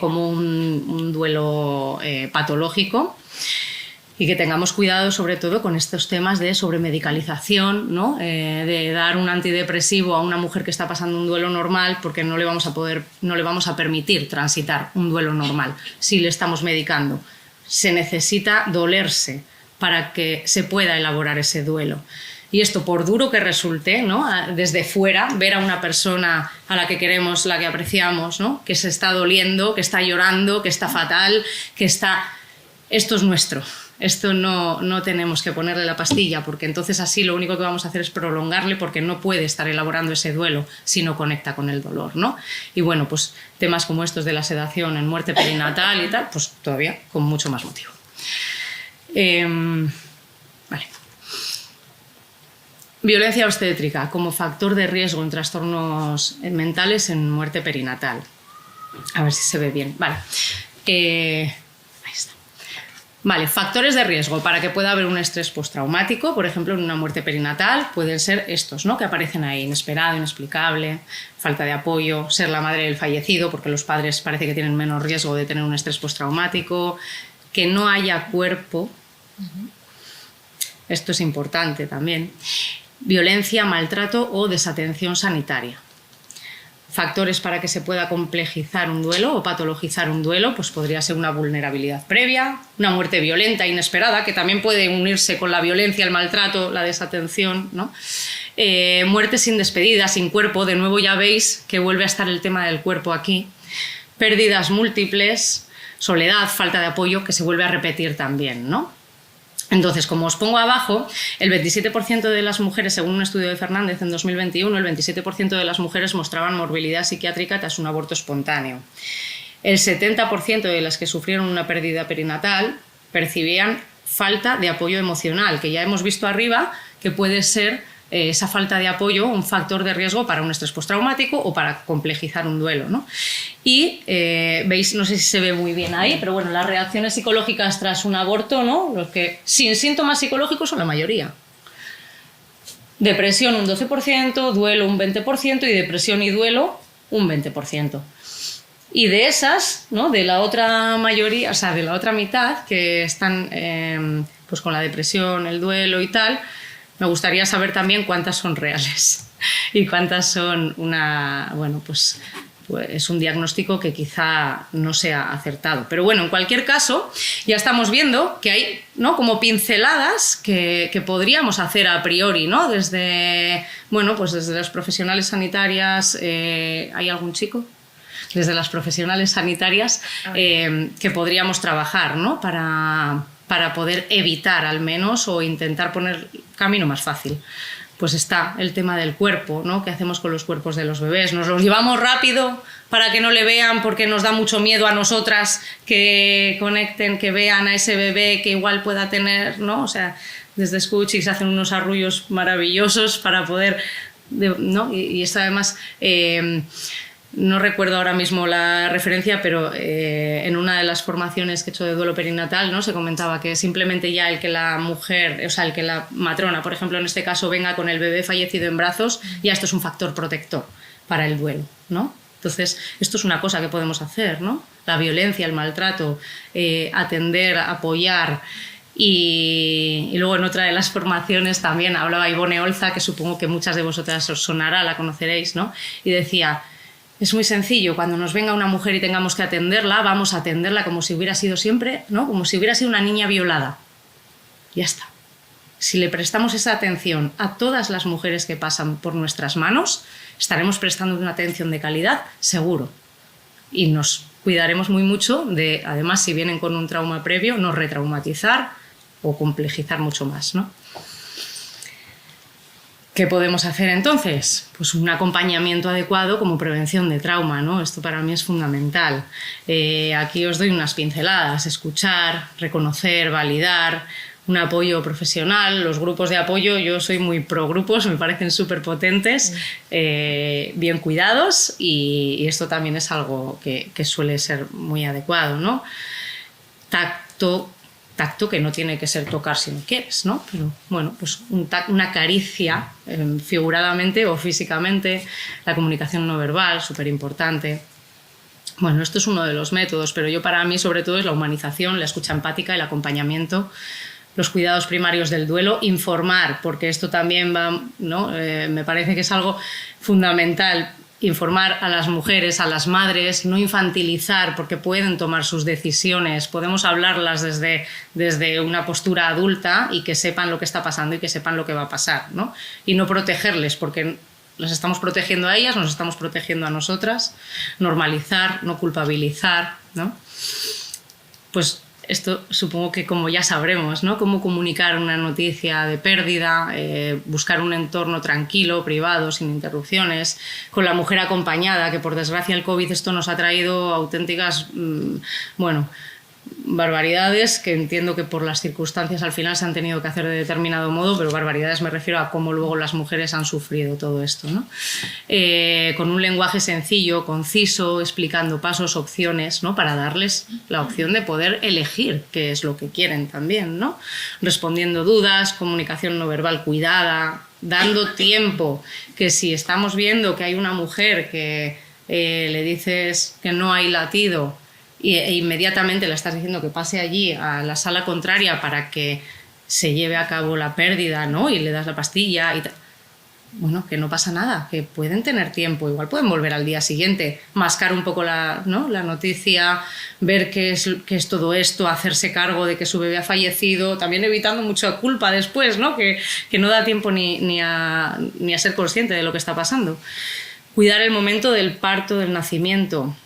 como un duelo patológico. Y que tengamos cuidado sobre todo con estos temas de sobremedicalización, ¿no? De dar un antidepresivo a una mujer que está pasando un duelo normal, porque no le vamos a permitir transitar un duelo normal si le estamos medicando. Se necesita dolerse para que se pueda elaborar ese duelo. Y esto, por duro que resulte, ¿no? Desde fuera, ver a una persona a la que queremos, la que apreciamos, ¿no? Que se está doliendo, que está llorando, que está fatal, que está... Esto es nuestro. Esto no tenemos que ponerle la pastilla, porque entonces así lo único que vamos a hacer es prolongarle, porque no puede estar elaborando ese duelo si no conecta con el dolor, ¿no? Y bueno, pues temas como estos de la sedación en muerte perinatal y tal, pues todavía con mucho más motivo. Vale. Violencia obstétrica como factor de riesgo en trastornos mentales en muerte perinatal. A ver si se ve bien. Vale. Ahí está. Vale, factores de riesgo para que pueda haber un estrés postraumático, por ejemplo, en una muerte perinatal, pueden ser estos, ¿no?, que aparecen ahí: inesperado, inexplicable, falta de apoyo, ser la madre del fallecido, porque los padres parece que tienen menos riesgo de tener un estrés postraumático, que no haya cuerpo. Esto es importante también. Violencia, maltrato o desatención sanitaria. Factores para que se pueda complejizar un duelo o patologizar un duelo, pues podría ser una vulnerabilidad previa, una muerte violenta inesperada, que también puede unirse con la violencia, el maltrato, la desatención, ¿no? Muerte sin despedida, sin cuerpo, de nuevo ya veis que vuelve a estar el tema del cuerpo aquí. Pérdidas múltiples, soledad, falta de apoyo, que se vuelve a repetir también, ¿no? Entonces, como os pongo abajo, el 27% de las mujeres, según un estudio de Fernández en 2021, el 27% de las mujeres mostraban morbilidad psiquiátrica tras un aborto espontáneo. El 70% de las que sufrieron una pérdida perinatal percibían falta de apoyo emocional, que ya hemos visto arriba que puede ser esa falta de apoyo un factor de riesgo para un estrés postraumático o para complejizar un duelo, ¿no? Y veis, no sé si se ve muy bien ahí, pero bueno, las reacciones psicológicas tras un aborto, ¿no?, los que sin síntomas psicológicos son la mayoría. Depresión un 12%, duelo un 20% y depresión y duelo un 20%. Y de esas, ¿no?, de la otra mayoría, o sea, de la otra mitad que están pues con la depresión, el duelo y tal, me gustaría saber también cuántas son reales y cuántas son pues es un diagnóstico que quizá no sea acertado. Pero bueno, en cualquier caso, ya estamos viendo que hay, ¿no?, como pinceladas que podríamos hacer a priori, ¿no?, desde las profesionales sanitarias. ¿Hay algún chico? Desde las profesionales sanitarias que podríamos trabajar, ¿no?, para poder evitar al menos o intentar poner camino más fácil. Pues está el tema del cuerpo, ¿no?, ¿qué hacemos con los cuerpos de los bebés? ¿Nos los llevamos rápido para que no le vean porque nos da mucho miedo a nosotras que conecten, que vean a ese bebé que igual pueda tener, ¿no? O sea, desde Scuchi se hacen unos arrullos maravillosos para poder, ¿no? Y esto además... no recuerdo ahora mismo la referencia, pero en una de las formaciones que he hecho de duelo perinatal, ¿no?, se comentaba que simplemente ya el que la mujer, o sea, el que la matrona, por ejemplo, en este caso, venga con el bebé fallecido en brazos, ya esto es un factor protector para el duelo, ¿no? Entonces, esto es una cosa que podemos hacer, ¿no? La violencia, el maltrato, atender, apoyar. Y luego en otra de las formaciones también hablaba Ivone Olza, que supongo que muchas de vosotras os sonará, la conoceréis, ¿no? Y decía... Es muy sencillo, cuando nos venga una mujer y tengamos que atenderla, vamos a atenderla como si hubiera sido siempre, ¿no?, como si hubiera sido una niña violada. Ya está. Si le prestamos esa atención a todas las mujeres que pasan por nuestras manos, estaremos prestando una atención de calidad, seguro. Y nos cuidaremos muy mucho de, además, si vienen con un trauma previo, no retraumatizar o complejizar mucho más, ¿no? ¿Qué podemos hacer entonces? Pues un acompañamiento adecuado como prevención de trauma, ¿no? Esto para mí es fundamental. Aquí os doy unas pinceladas: escuchar, reconocer, validar, un apoyo profesional, los grupos de apoyo. Yo soy muy pro grupos, me parecen súper potentes, bien cuidados, y esto también es algo que suele ser muy adecuado, ¿no? Tacto que no tiene que ser tocar si no quieres, ¿no? Pero bueno, pues una caricia, figuradamente o físicamente, la comunicación no verbal, súper importante. Bueno, esto es uno de los métodos, pero para mí sobre todo es la humanización, la escucha empática, el acompañamiento, los cuidados primarios del duelo, informar, porque esto también va, ¿no? Me parece que es algo fundamental. Informar a las mujeres, a las madres, no infantilizar, porque pueden tomar sus decisiones, podemos hablarlas desde una postura adulta y que sepan lo que está pasando y que sepan lo que va a pasar, ¿no? Y no protegerles, porque las estamos protegiendo a ellas, nos estamos protegiendo a nosotras. Normalizar, no culpabilizar, ¿no? Pues esto supongo que como ya sabremos, ¿no?, cómo comunicar una noticia de pérdida, buscar un entorno tranquilo, privado, sin interrupciones, con la mujer acompañada, que por desgracia el COVID esto nos ha traído auténticas, barbaridades que entiendo que por las circunstancias al final se han tenido que hacer de determinado modo, pero barbaridades me refiero a cómo luego las mujeres han sufrido todo esto, ¿no? Con un lenguaje sencillo, conciso, explicando pasos, opciones, ¿no? Para darles la opción de poder elegir qué es lo que quieren también, ¿no? Respondiendo dudas, comunicación no verbal cuidada, dando tiempo, que si estamos viendo que hay una mujer que le dices que no hay latido e inmediatamente le estás diciendo que pase allí a la sala contraria para que se lleve a cabo la pérdida, ¿no? Y le das la pastilla y bueno, que no pasa nada, que pueden tener tiempo, igual pueden volver al día siguiente, mascar un poco ¿no? la noticia, ver qué es todo esto, hacerse cargo de que su bebé ha fallecido, también evitando mucha culpa después, ¿no? Que no da tiempo ni a ser consciente de lo que está pasando. Cuidar el momento del parto, del nacimiento,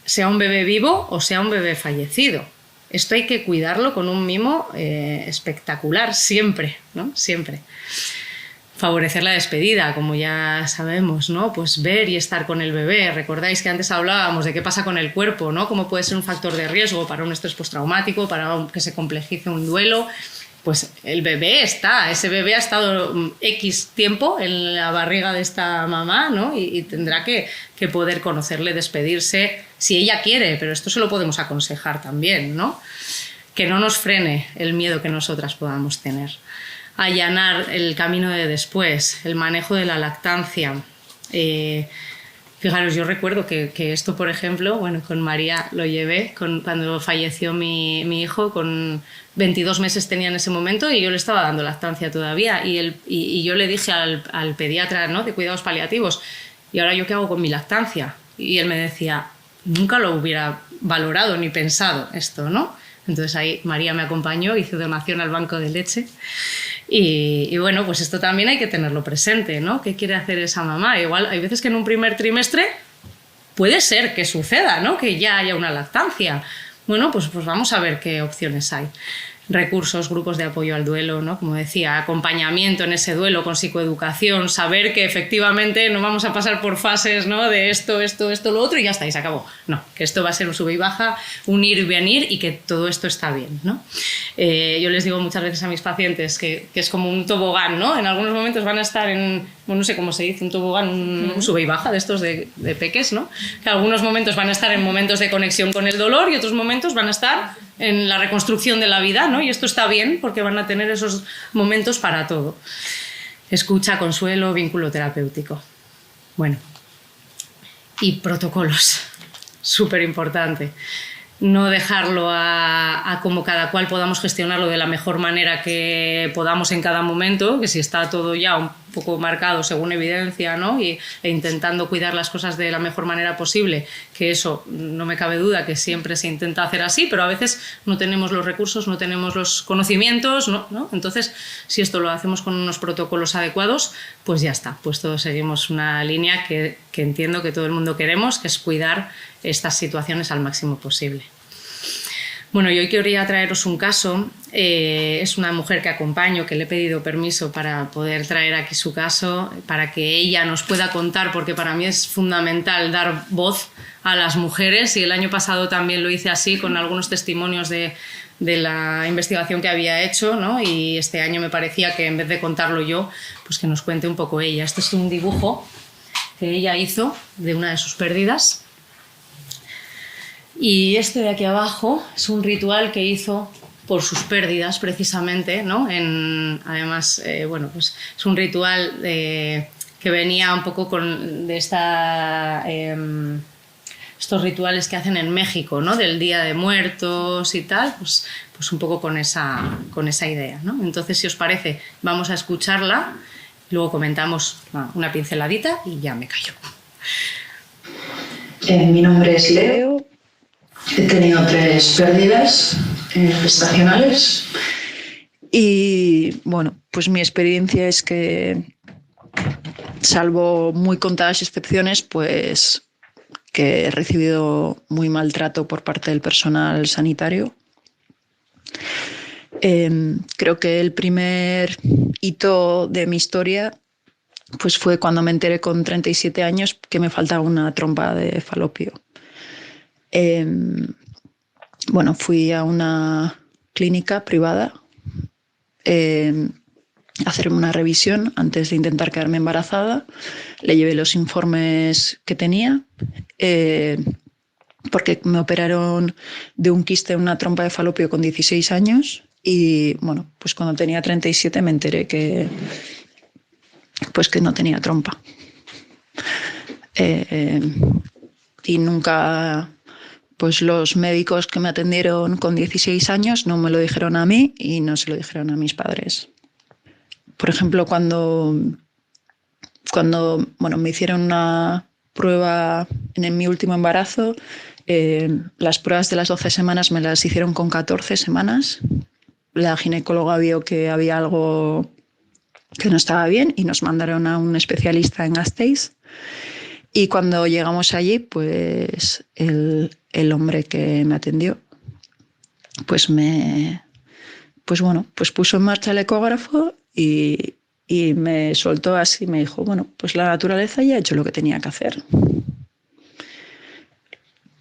sea un bebé vivo o sea un bebé fallecido. Esto hay que cuidarlo con un mimo espectacular, siempre, ¿no? Siempre. Favorecer la despedida, como ya sabemos, ¿no? Pues ver y estar con el bebé. Recordáis que antes hablábamos de qué pasa con el cuerpo, ¿no? Cómo puede ser un factor de riesgo para un estrés postraumático, para que se complejice un duelo. Pues el bebé ese bebé ha estado X tiempo en la barriga de esta mamá, ¿no? Y tendrá que poder conocerle, despedirse, si ella quiere, pero esto se lo podemos aconsejar también, ¿no? Que no nos frene el miedo que nosotras podamos tener. Allanar el camino de después, el manejo de la lactancia. Fijaros, yo recuerdo que esto, por ejemplo, bueno, con María lo llevé cuando falleció mi hijo, con 22 meses tenía en ese momento y yo le estaba dando lactancia todavía y yo le dije al pediatra, ¿no? De cuidados paliativos, ¿y ahora yo qué hago con mi lactancia? Y él me decía, nunca lo hubiera valorado ni pensado esto, ¿no? Entonces ahí María me acompañó, hizo donación al banco de leche. Y bueno, pues esto también hay que tenerlo presente, ¿no? ¿Qué quiere hacer esa mamá? Igual hay veces que en un primer trimestre puede ser que suceda, ¿no? Que ya haya una lactancia. Bueno, pues vamos a ver qué opciones hay. Recursos, grupos de apoyo al duelo, ¿no? Como decía, acompañamiento en ese duelo con psicoeducación, saber que efectivamente no vamos a pasar por fases, ¿no? De esto, lo otro y ya está, y se acabó. No, que esto va a ser un sube y baja, un ir y venir y que todo esto está bien, ¿no? Yo les digo muchas veces a mis pacientes que es como un tobogán, ¿no? En algunos momentos van a estar en, no sé cómo se dice, un tobogán, un sube y baja de estos de peques, ¿no? Que algunos momentos van a estar en momentos de conexión con el dolor y otros momentos van a estar en la reconstrucción de la vida, ¿no? Y esto está bien porque van a tener esos momentos para todo. Escucha, consuelo, vínculo terapéutico. Bueno, y protocolos, súper importante. No dejarlo a como cada cual podamos gestionarlo de la mejor manera que podamos en cada momento, que si está todo ya un poco marcado según evidencia, ¿no? E intentando cuidar las cosas de la mejor manera posible, que eso no me cabe duda que siempre se intenta hacer así, pero a veces no tenemos los recursos, no tenemos los conocimientos, ¿no? Entonces, si esto lo hacemos con unos protocolos adecuados, pues ya está, pues todos seguimos una línea que entiendo que todo el mundo queremos, que es cuidar estas situaciones al máximo posible. Bueno, yo hoy quería traeros un caso. Es una mujer que acompaño, que le he pedido permiso para poder traer aquí su caso, para que ella nos pueda contar, porque para mí es fundamental dar voz a las mujeres, y el año pasado también lo hice así, con algunos testimonios de la investigación que había hecho, ¿no? Y este año me parecía que en vez de contarlo yo, pues que nos cuente un poco ella. Este es un dibujo que ella hizo de una de sus pérdidas. Y este de aquí abajo es un ritual que hizo por sus pérdidas, precisamente, ¿no? Además, bueno, pues es un ritual que venía un poco de estos rituales que hacen en México, ¿no? Del Día de Muertos y tal, pues un poco con esa idea, ¿no? Entonces, si os parece, vamos a escucharla, luego comentamos una pinceladita y ya me callo. Mi nombre es Leo. He tenido 3 pérdidas gestacionales y, bueno, pues mi experiencia es que, salvo muy contadas excepciones, pues que he recibido muy maltrato por parte del personal sanitario. Creo que el primer hito de mi historia pues fue cuando me enteré con 37 años que me faltaba una trompa de falopio. bueno, fui a una clínica privada a hacerme una revisión antes de intentar quedarme embarazada. Le llevé los informes que tenía, porque me operaron de un quiste en una trompa de falopio con 16 años y bueno, pues cuando tenía 37 me enteré que no tenía trompa. Y nunca, pues los médicos que me atendieron con 16 años no me lo dijeron a mí y no se lo dijeron a mis padres. Por ejemplo, cuando bueno, me hicieron una prueba en mi último embarazo, las pruebas de las 12 semanas me las hicieron con 14 semanas. La ginecóloga vio que había algo que no estaba bien y nos mandaron a un especialista en Gasteiz. Y cuando llegamos allí, pues el hombre que me atendió, pues puso en marcha el ecógrafo y me soltó así, me dijo, bueno, pues la naturaleza ya ha hecho lo que tenía que hacer.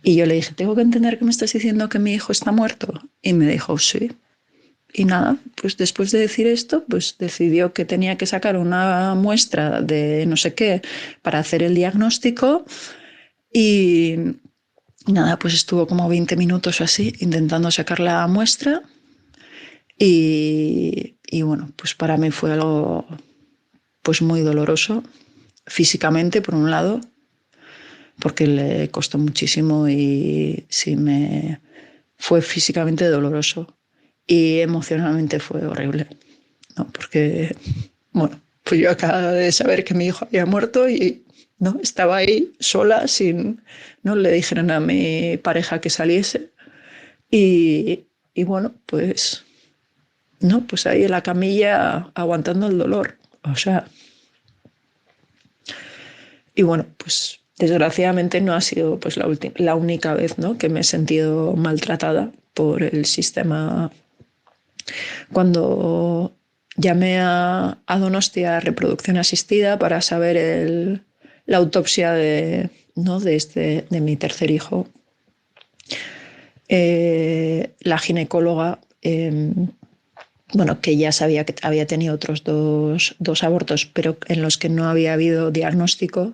Y yo le dije, ¿tengo que entender que me estás diciendo que mi hijo está muerto? Y me dijo, sí. Y nada, pues después de decir esto, pues decidió que tenía que sacar una muestra de no sé qué para hacer el diagnóstico y nada, pues estuvo como 20 minutos o así intentando sacar la muestra y bueno, pues para mí fue algo pues muy doloroso físicamente por un lado, porque le costó muchísimo y sí fue físicamente doloroso. Y emocionalmente fue horrible, ¿no? Porque, bueno, pues yo acababa de saber que mi hijo había muerto y ¿no? Estaba ahí sola, no le dijeron a mi pareja que saliese. Y bueno, pues, no, pues ahí en la camilla aguantando el dolor. O sea, y bueno, pues desgraciadamente no ha sido pues, la única vez, ¿no? Que me he sentido maltratada por el sistema. Cuando llamé a Donostia Reproducción Asistida para saber la autopsia de mi tercer hijo, la ginecóloga, bueno, que ya sabía que había tenido otros dos abortos, pero en los que no había habido diagnóstico,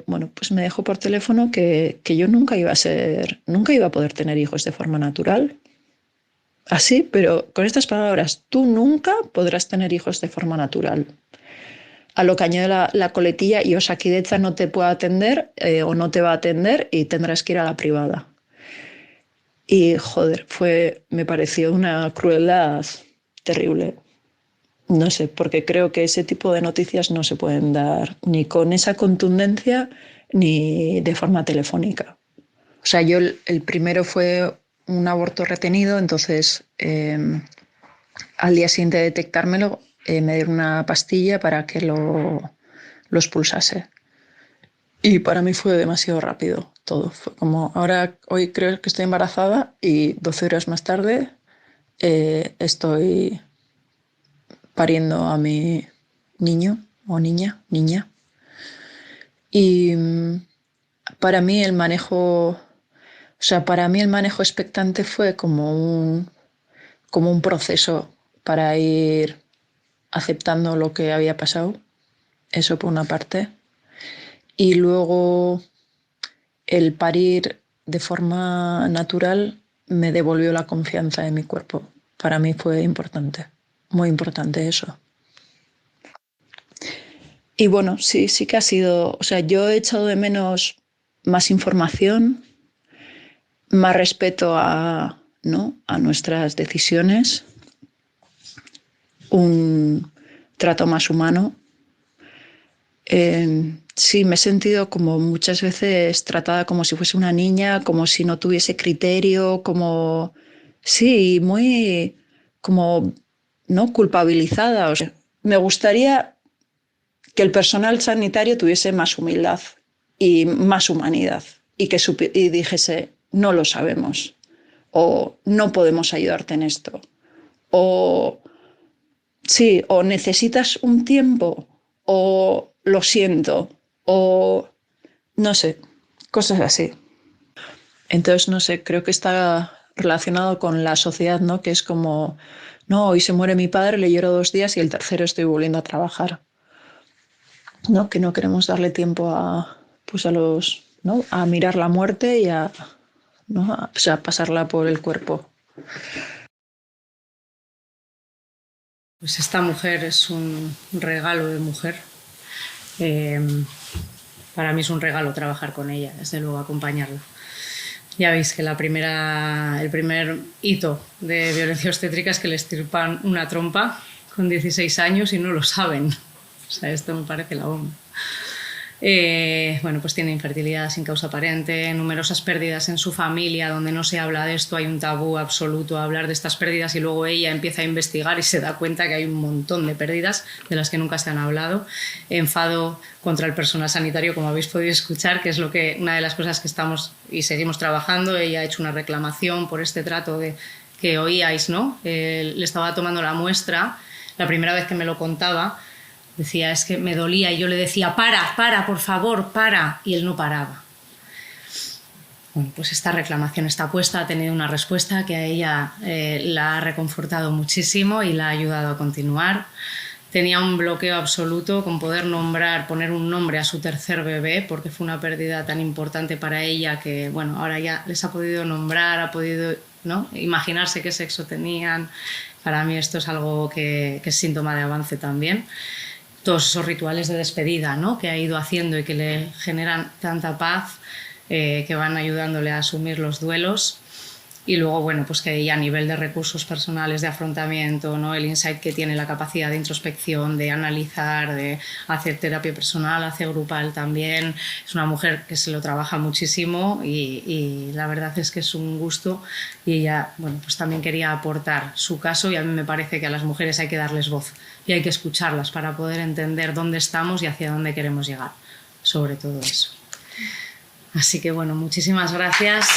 bueno, pues me dejó por teléfono que yo nunca iba a poder tener hijos de forma natural. Así, pero con estas palabras, tú nunca podrás tener hijos de forma natural. A lo que añade la coletilla, y Osakidetza no te puede atender o no te va a atender y tendrás que ir a la privada. Y joder, me pareció una crueldad terrible. No sé, porque creo que ese tipo de noticias no se pueden dar ni con esa contundencia ni de forma telefónica. O sea, yo el primero fue un aborto retenido, entonces al día siguiente de detectármelo me dieron una pastilla para que lo expulsase. Y para mí fue demasiado rápido todo. Fue como, hoy creo que estoy embarazada y 12 horas más tarde estoy pariendo a mi niño o niña. Y para mí el manejo expectante fue como un proceso para ir aceptando lo que había pasado. Eso por una parte. Y luego el parir de forma natural me devolvió la confianza en mi cuerpo. Para mí fue importante, muy importante eso. Y bueno, sí que ha sido, o sea, yo he echado de menos más información, más respeto a nuestras decisiones, un trato más humano. Sí, me he sentido como muchas veces tratada como si fuese una niña, como si no tuviese criterio, muy como no culpabilizada. O sea, me gustaría que el personal sanitario tuviese más humildad y más humanidad y y dijese, no lo sabemos, o no podemos ayudarte en esto, o necesitas un tiempo, o lo siento, o no sé, cosas así. Entonces, no sé, creo que está relacionado con la sociedad, ¿no? Que es como, no, hoy se muere mi padre, le lloro 2 días y el tercero estoy volviendo a trabajar, ¿no? Que no queremos darle tiempo a, pues a los, ¿no? A mirar la muerte y a, ¿no? O sea, pasarla por el cuerpo. Pues esta mujer es un regalo de mujer. Para mí es un regalo trabajar con ella, desde luego acompañarla. Ya veis que el primer hito de violencia obstétrica es que le extirpan una trompa con 16 años y no lo saben. O sea, esto me parece la bomba. Bueno, pues tiene infertilidad sin causa aparente, numerosas pérdidas en su familia, donde no se habla de esto, hay un tabú absoluto a hablar de estas pérdidas y luego ella empieza a investigar y se da cuenta que hay un montón de pérdidas de las que nunca se han hablado. Enfado contra el personal sanitario, como habéis podido escuchar, que es una de las cosas que estamos y seguimos trabajando. Ella ha hecho una reclamación por este trato que oíais, ¿no? Le estaba tomando la muestra, la primera vez que me lo contaba. Decía, es que me dolía y yo le decía, para, por favor, para. Y él no paraba. Bueno, pues esta reclamación está puesta, ha tenido una respuesta que a ella la ha reconfortado muchísimo y la ha ayudado a continuar. Tenía un bloqueo absoluto con poner un nombre a su tercer bebé, porque fue una pérdida tan importante para ella que, bueno, ahora ya les ha podido nombrar, ha podido, ¿no?, imaginarse qué sexo tenían. Para mí esto es algo que es síntoma de avance también. Todos esos rituales de despedida, ¿no?, que ha ido haciendo y que le generan tanta paz, que van ayudándole a asumir los duelos. Y luego, bueno, pues que ella a nivel de recursos personales, de afrontamiento, ¿no?, el insight que tiene, la capacidad de introspección, de analizar, de hacer terapia personal, hace grupal también. Es una mujer que se lo trabaja muchísimo y la verdad es que es un gusto. Y ella, bueno, pues también quería aportar su caso y a mí me parece que a las mujeres hay que darles voz y hay que escucharlas para poder entender dónde estamos y hacia dónde queremos llegar, sobre todo eso. Así que, bueno, muchísimas gracias.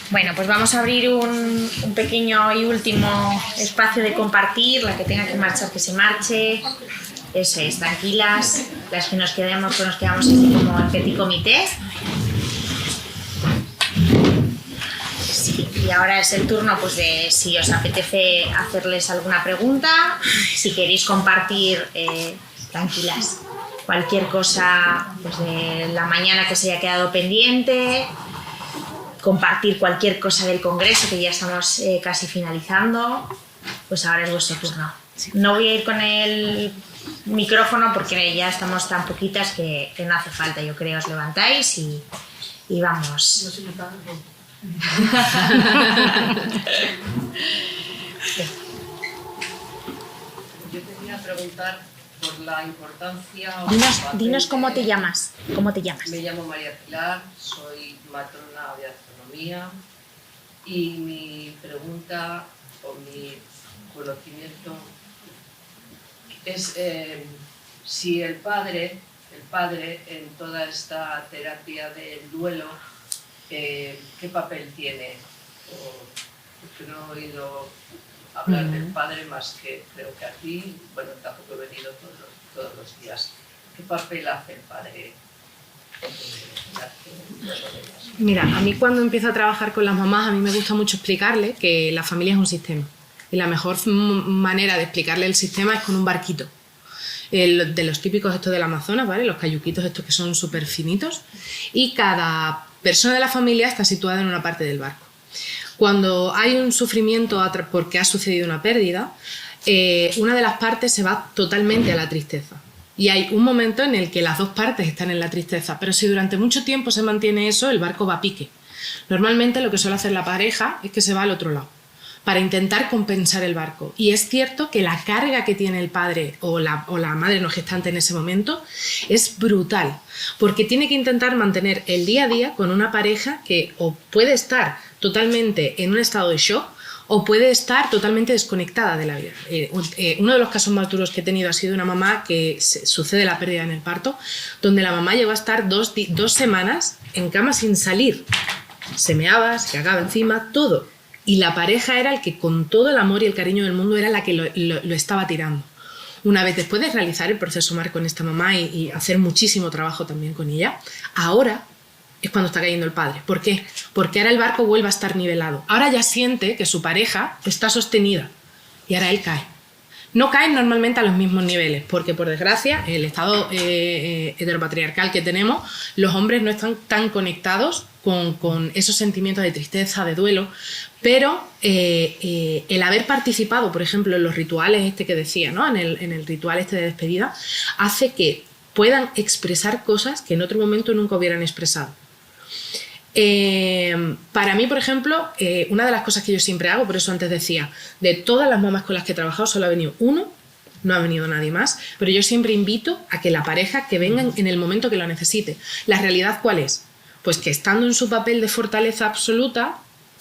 Bueno, pues vamos a abrir un pequeño y último espacio de compartir. La que tenga que marchar, que se marche. Eso es, tranquilas. Las que nos quedemos, pues nos quedamos así como en petit comité. Sí, y ahora es el turno, pues, de si os apetece hacerles alguna pregunta, si queréis compartir, tranquilas, cualquier cosa, pues, de la mañana que se haya quedado pendiente, compartir cualquier cosa del congreso, que ya estamos casi finalizando, pues ahora es vuestro turno. No voy a ir con el micrófono porque ya estamos tan poquitas que no hace falta, yo creo. Os levantáis y vamos. Yo quería preguntar por la importancia... Dinos cómo te llamas. ¿Cómo te llamas? Me llamo María Pilar, soy matrona de astronomía y mi pregunta o mi conocimiento es si el padre en toda esta terapia del duelo, ¿qué papel tiene? Porque no he oído hablar del padre más que creo que aquí, bueno, tampoco he venido todos los días. ¿Qué papel hace el padre? Mira, a mí cuando empiezo a trabajar con las mamás, a mí me gusta mucho explicarle que la familia es un sistema. Y la mejor manera de explicarle el sistema es con un barquito. De los típicos estos del Amazonas, ¿vale? Los cayuquitos estos que son súper finitos. Y cada persona de la familia está situada en una parte del barco. Cuando hay un sufrimiento porque ha sucedido una pérdida, una de las partes se va totalmente a la tristeza. Y hay un momento en el que las dos partes están en la tristeza, pero si durante mucho tiempo se mantiene eso, el barco va a pique. Normalmente lo que suele hacer la pareja es que se va al otro lado para intentar compensar el barco. Y es cierto que la carga que tiene el padre o la madre no gestante en ese momento es brutal, porque tiene que intentar mantener el día a día con una pareja que o puede estar totalmente en un estado de shock o puede estar totalmente desconectada de la vida. Uno de los casos más duros que he tenido ha sido una mamá que sucede la pérdida en el parto, donde la mamá llegó a estar 2 semanas en cama sin salir. Se meaba, se cagaba encima, todo. Y la pareja era el que con todo el amor y el cariño del mundo era la que lo estaba tirando. una vez después de realizar el proceso MAR con esta mamá y hacer muchísimo trabajo también con ella, ahora es cuando está cayendo el padre. ¿Por qué? Porque ahora el barco vuelve a estar nivelado. Ahora ya siente que su pareja está sostenida y ahora él cae. No caen normalmente a los mismos niveles, porque por desgracia, el estado heteropatriarcal que tenemos, los hombres no están tan conectados con esos sentimientos de tristeza, de duelo, pero el haber participado, por ejemplo, en los rituales que decía, ¿no? en el ritual de despedida, hace que puedan expresar cosas que en otro momento nunca hubieran expresado. Para mí, por ejemplo, una de las cosas que yo siempre hago, por eso antes decía, de todas las mamás con las que he trabajado solo ha venido uno, no ha venido nadie más, pero yo siempre invito a que la pareja que venga en el momento que lo necesite. ¿La realidad cuál es? Pues que estando en su papel de fortaleza absoluta,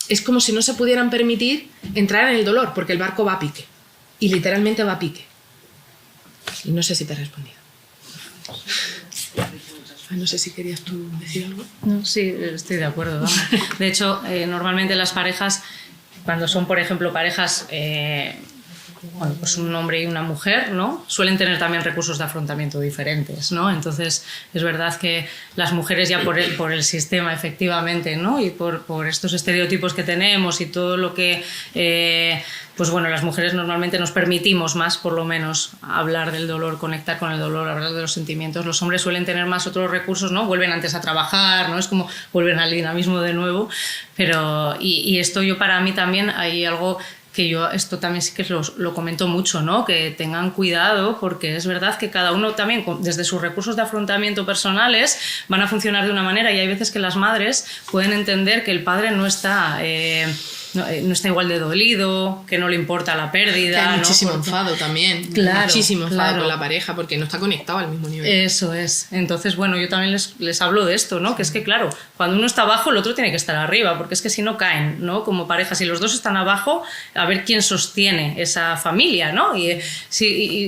es como si no se pudieran permitir entrar en el dolor, porque el barco va a pique, y literalmente va a pique. Y no sé si te he respondido. No sé si querías tú decir algo. No, sí, estoy de acuerdo. Vamos. De hecho, normalmente las parejas, cuando son, por ejemplo, parejas, bueno, pues un hombre y una mujer, ¿no? Suelen tener también recursos de afrontamiento diferentes, ¿no? Entonces, es verdad que las mujeres ya por el sistema, efectivamente, ¿no? Y por estos estereotipos que tenemos y todo lo que... pues bueno, las mujeres normalmente nos permitimos más, por lo menos, hablar del dolor, conectar con el dolor, hablar de los sentimientos. Los hombres suelen tener más otros recursos, ¿no? Vuelven antes a trabajar, ¿no? Es como vuelven al dinamismo de nuevo. Pero, y esto yo para mí también hay algo que yo esto también sí que lo comento mucho, ¿no? Que tengan cuidado, porque es verdad que cada uno también, desde sus recursos de afrontamiento personales, van a funcionar de una manera, y hay veces que las madres pueden entender que el padre no está igual de dolido, que no le importa la pérdida. Que hay muchísimo ¿no? enfado también. Claro, muchísimo enfado claro. con la pareja, porque no está conectado al mismo nivel. Eso es. Entonces, bueno, yo también les hablo de esto, ¿no? Que es que, claro, cuando uno está abajo, el otro tiene que estar arriba, porque es que si no caen, ¿no? Como pareja, si los dos están abajo, a ver quién sostiene esa familia, ¿no? Y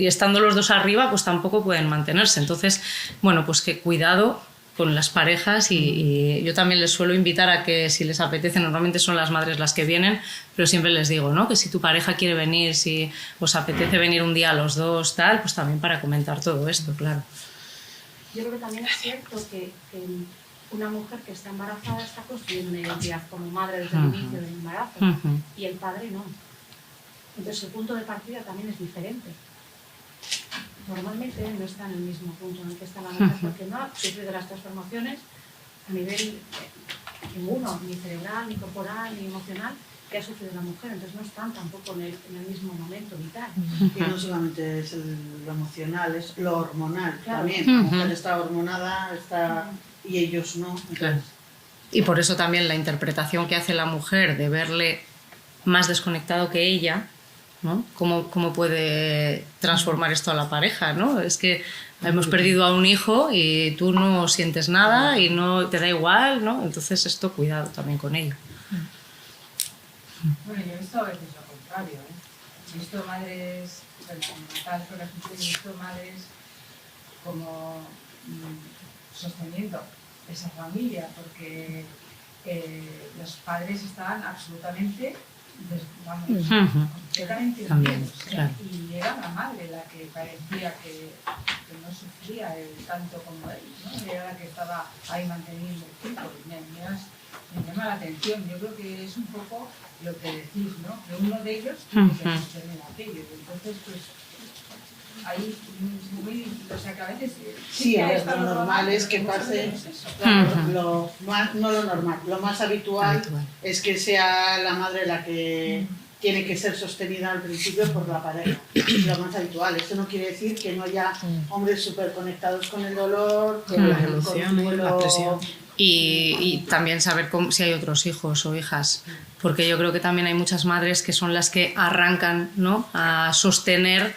estando los dos arriba, pues tampoco pueden mantenerse. Entonces, bueno, pues que cuidado con las parejas, y yo también les suelo invitar a que, si les apetece, normalmente son las madres las que vienen, pero siempre les digo, ¿no? Que si tu pareja quiere venir, si os apetece venir un día a los dos, tal, pues también para comentar todo esto, claro. Yo creo que también es cierto que una mujer que está embarazada está construyendo una identidad como madre desde el inicio del embarazo, y el padre no. Entonces el punto de partida también es diferente. Normalmente no está en el mismo punto en el que está la mujer, porque no ha sufrido las transformaciones a nivel ninguno, ni cerebral, ni corporal, ni emocional, que ha sufrido la mujer. Entonces no están tampoco en el mismo momento vital. Y no solamente es lo emocional, es lo hormonal, claro. También. La mujer está hormonada, y ellos no. Claro. Y por eso también la interpretación que hace la mujer de verle más desconectado que ella, ¿no? ¿Cómo puede transformar esto a la pareja, ¿no? Es que hemos perdido a un hijo y tú no sientes nada y no te da igual, ¿no? Entonces esto, cuidado también con ello. Bueno, yo he visto a veces lo contrario, ¿eh? He visto madres, bueno, en Natal, por ejemplo, he visto madres como sosteniendo esa familia, porque los padres estaban absolutamente completamente También, claro. Y era la madre la que parecía que no sufría tanto como él, ¿no? Era la que estaba ahí manteniendo el tipo. Me llama la atención. Yo creo que es un poco lo que decís, ¿no? Que uno de ellos tiene que sostener aquello. Entonces, pues ahí o sea, que a veces sí, a ver, lo normal es que pase, claro, no lo normal, lo más habitual es que sea la madre la que tiene que ser sostenida al principio por la pareja, es lo más habitual. Esto no quiere decir que no haya hombres súper conectados con el dolor, con las emociones, la presión. Y también saber si hay otros hijos o hijas, porque yo creo que también hay muchas madres que son las que arrancan, ¿no?, a sostener.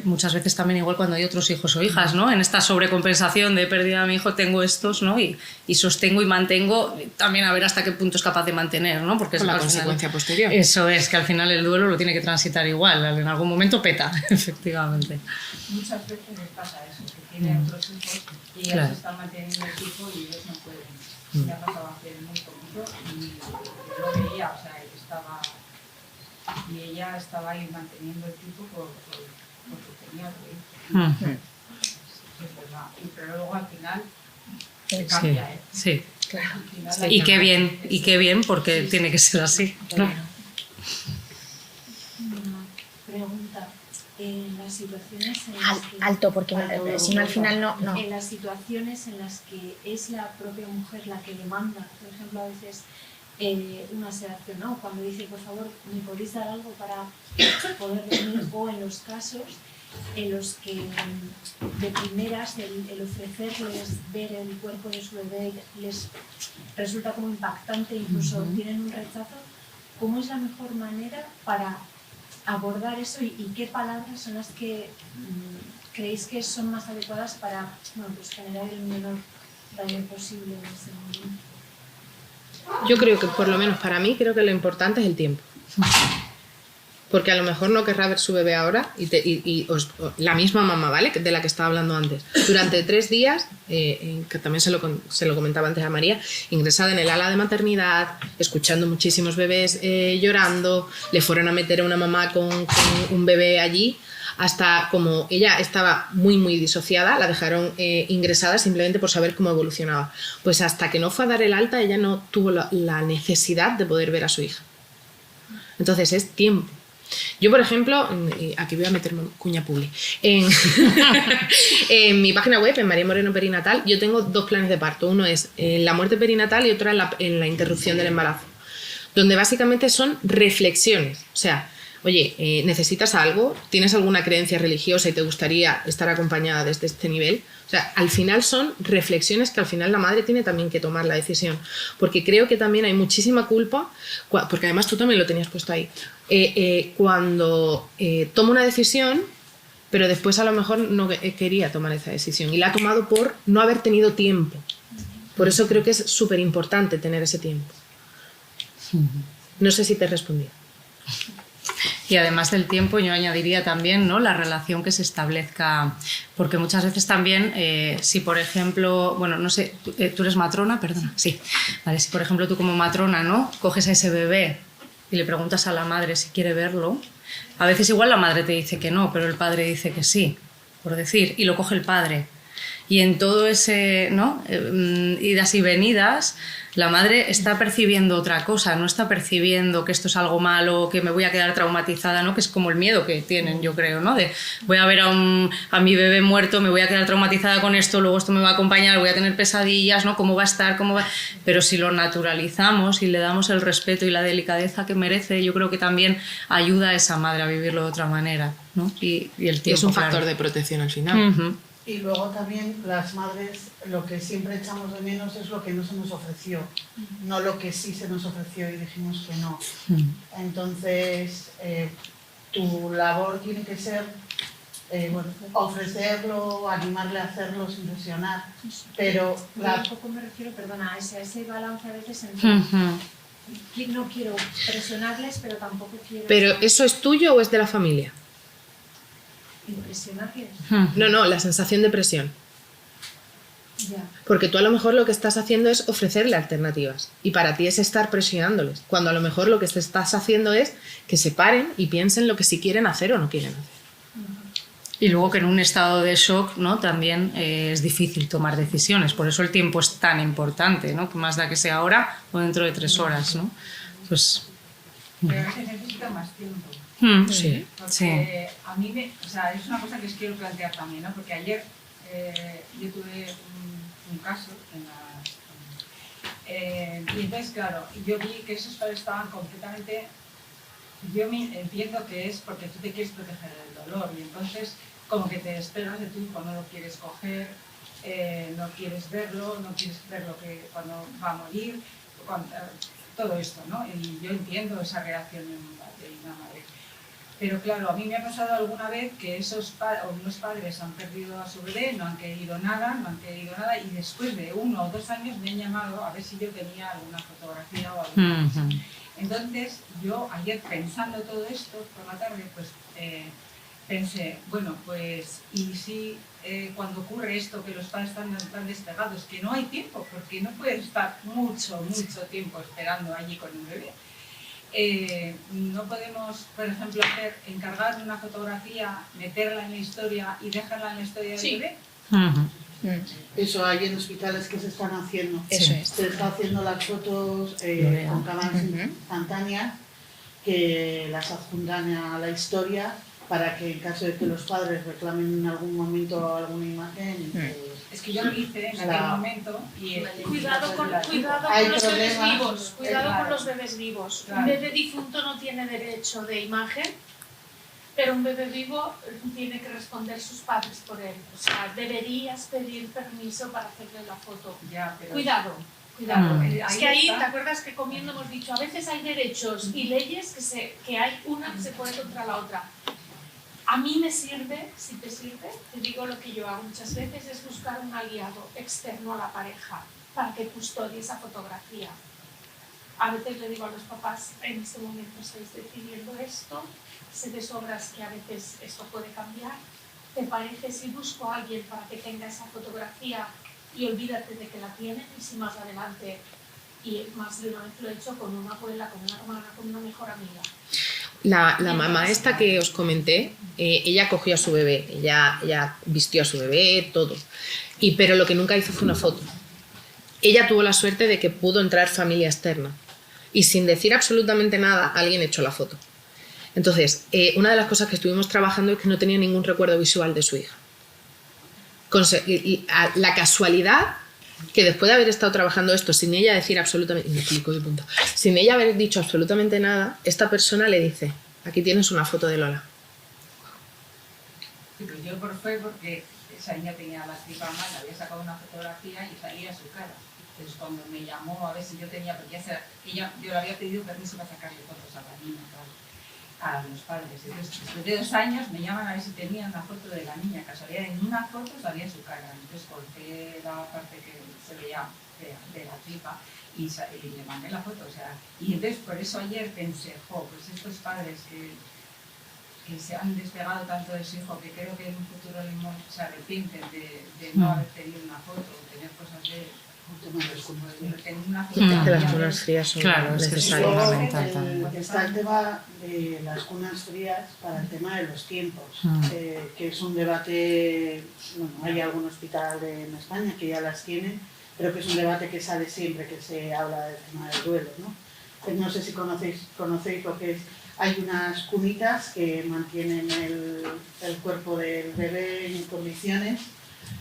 Muchas veces también, igual cuando hay otros hijos o hijas, ¿no?, en esta sobrecompensación de pérdida de mi hijo, tengo estos, ¿no?, y sostengo y mantengo, también a ver hasta qué punto es capaz de mantener, ¿no?, porque es la consecuencia posterior. Eso es, que al final el duelo lo tiene que transitar igual, en algún momento peta, efectivamente. Muchas veces les pasa eso, que tienen otros hijos y ellas están manteniendo el hijo y ellos no pueden. Me ha pasado hace muy poquito y yo lo veía, o sea, y ella estaba ahí manteniendo el tipo porque tenía que ir. Ujú. Es verdad. Pero luego al final se cambia, ¿eh? Sí. Al final Y qué bien, porque tiene que ser así. ¿no? Una pregunta. En las situaciones en las que... Alto, porque si no al final no. En las situaciones en las que es la propia mujer la que demanda, por ejemplo, a veces una sedación, ¿no? Cuando dice, por favor, ¿me podéis dar algo para poder dormir? O en los casos en los que de primeras el ofrecerles ver el cuerpo de su bebé les resulta como impactante, incluso tienen un rechazo, ¿cómo es la mejor manera para abordar eso y qué palabras son las que creéis que son más adecuadas para pues generar el menor daño posible en ese momento? Yo creo que, por lo menos para mí, creo que lo importante es el tiempo. Porque a lo mejor no querrá ver su bebé ahora la misma mamá, ¿vale? De la que estaba hablando antes. Durante 3 días, que también se lo comentaba antes a María, ingresada en el ala de maternidad, escuchando muchísimos bebés llorando, le fueron a meter a una mamá con un bebé allí, hasta como ella estaba muy muy disociada, la dejaron ingresada simplemente por saber cómo evolucionaba. Pues hasta que no fue a dar el alta, ella no tuvo la necesidad de poder ver a su hija. Entonces es tiempo. Yo, por ejemplo, aquí voy a meterme cuña publi, en mi página web, en María Moreno Perinatal, yo tengo 2 planes de parto. Uno es la muerte perinatal y otro en la interrupción del embarazo, donde básicamente son reflexiones. O sea, oye, ¿necesitas algo? ¿Tienes alguna creencia religiosa y te gustaría estar acompañada desde este nivel? O sea, al final son reflexiones que al final la madre tiene también que tomar la decisión. Porque creo que también hay muchísima culpa, porque además tú también lo tenías puesto ahí, cuando toma una decisión, pero después a lo mejor no quería tomar esa decisión y la ha tomado por no haber tenido tiempo. Por eso creo que es súper importante tener ese tiempo. No sé si te he respondido. Y además del tiempo, yo añadiría también, ¿no?, la relación que se establezca, porque muchas veces también, si por ejemplo, bueno, no sé, ¿tú eres matrona? Perdona, sí. Vale, si por ejemplo tú como matrona, ¿no?, coges a ese bebé y le preguntas a la madre si quiere verlo, a veces igual la madre te dice que no, pero el padre dice que sí, por decir, y lo coge el padre. Y en todo ese, ¿no?, idas y venidas, la madre está percibiendo otra cosa, no está percibiendo que esto es algo malo, que me voy a quedar traumatizada, ¿no?, que es como el miedo que tienen, yo creo, ¿no?, de voy a ver a mi bebé muerto, me voy a quedar traumatizada con esto, luego esto me va a acompañar, voy a tener pesadillas, ¿no?, cómo va a estar, cómo va... Pero si lo naturalizamos y le damos el respeto y la delicadeza que merece, yo creo que también ayuda a esa madre a vivirlo de otra manera, ¿no? Y el tiempo, es un claro, factor de protección al final. Y luego también las madres, lo que siempre echamos de menos es lo que no se nos ofreció, no lo que sí se nos ofreció y dijimos que no. Entonces, tu labor tiene que ser ofrecerlo, animarle a hacerlo sin presionar, pero... Tampoco me refiero, perdona, a ese balance a veces en no quiero presionarles, pero tampoco quiero... ¿Pero eso es tuyo o es de la familia? ¿Impresionarles? No, la sensación de presión. Ya. Porque tú a lo mejor lo que estás haciendo es ofrecerle alternativas y para ti es estar presionándoles, cuando a lo mejor lo que te estás haciendo es que se paren y piensen lo que sí quieren hacer o no quieren hacer. Y luego que en un estado de shock, ¿no?, también es difícil tomar decisiones, por eso el tiempo es tan importante, ¿no?, que más da que sea ahora o dentro de 3 horas, ¿no? Pues... Pero a veces necesita más tiempo. Sí, Porque sí. a mí es una cosa que os quiero plantear también, ¿no? Porque ayer yo tuve un caso y entonces, claro, yo vi que esos padres estaban completamente... Yo entiendo que es porque tú te quieres proteger del dolor y entonces como que te esperas de tu hijo, no lo quieres coger, no quieres verlo, no quieres ver lo que cuando va a morir, todo esto, ¿no? Y yo entiendo esa reacción de una madre. Pero claro, a mí me ha pasado alguna vez que unos padres han perdido a su bebé, no han querido nada, y después de 1 o 2 años me han llamado a ver si yo tenía alguna fotografía o alguna cosa. Entonces, yo ayer pensando todo esto por la tarde, pues pensé, bueno, pues, y si cuando ocurre esto, que los padres están tan despegados, que no hay tiempo, porque no puedes estar mucho tiempo esperando allí con un bebé. no podemos, por ejemplo, encargar una fotografía, meterla en la historia y dejarla en la historia del bebé. Eso hay en hospitales que se están haciendo. Eso es. Se está haciendo las fotos con cámaras instantáneas que las adjuntan a la historia para que en caso de que los padres reclamen en algún momento alguna imagen, Es que yo lo hice en aquel momento y Cuidado con los bebés vivos. Cuidado con los bebés vivos. Un bebé difunto no tiene derecho de imagen, pero un bebé vivo tiene que responder sus padres por él. O sea, deberías pedir permiso para hacerle la foto. Cuidado. Es que ahí, ¿te acuerdas que comiendo hemos dicho, a veces hay derechos y leyes que hay una que se pone contra la otra? A mí me sirve, si te sirve, te digo lo que yo hago muchas veces, es buscar un aliado externo a la pareja para que custodie esa fotografía. A veces le digo a los papás, en este momento estáis decidiendo esto, sé de sobras que a veces esto puede cambiar, ¿te parece si busco a alguien para que tenga esa fotografía y olvídate de que la tienen? Y si más adelante, y más de una vez lo he hecho con una abuela, con una hermana, con una mejor amiga. La mamá esta que os comenté, ella cogió a su bebé, ella vistió a su bebé, todo. Pero lo que nunca hizo fue una foto. Ella tuvo la suerte de que pudo entrar familia externa. Y sin decir absolutamente nada, alguien echó la foto. Entonces, una de las cosas que estuvimos trabajando es que no tenía ningún recuerdo visual de su hija. La casualidad que después de haber estado trabajando esto sin ella decir absolutamente, sin ella haber dicho absolutamente nada, esta persona le dice, aquí tienes una foto de Lola. Sí, pues yo fue porque esa niña tenía la tripa mal, había sacado una fotografía y salía su cara. Entonces cuando me llamó a ver si yo tenía, porque yo le había pedido permiso para sacarle fotos a la niña, a los padres. Entonces, después de 2 años me llaman a ver si tenían una foto de la niña, casualidad, en una foto salía su cara. Entonces corté la parte que se veía de la tripa y le mandé la foto. O sea, y entonces por eso ayer pensé, pues estos padres que se han despegado tanto de su hijo, que creo que en un futuro se arrepienten de no haber tenido una foto o tener cosas de tener una foto. Que las cunas frías son necesarias. Está el tema de las cunas frías para el tema de los tiempos, que es un debate, bueno, hay algún hospital en España que ya las tienen, pero que es un debate que sale siempre que se habla del tema del duelo, ¿no? No sé si conocéis lo que es. Hay unas cunitas que mantienen el cuerpo del bebé en condiciones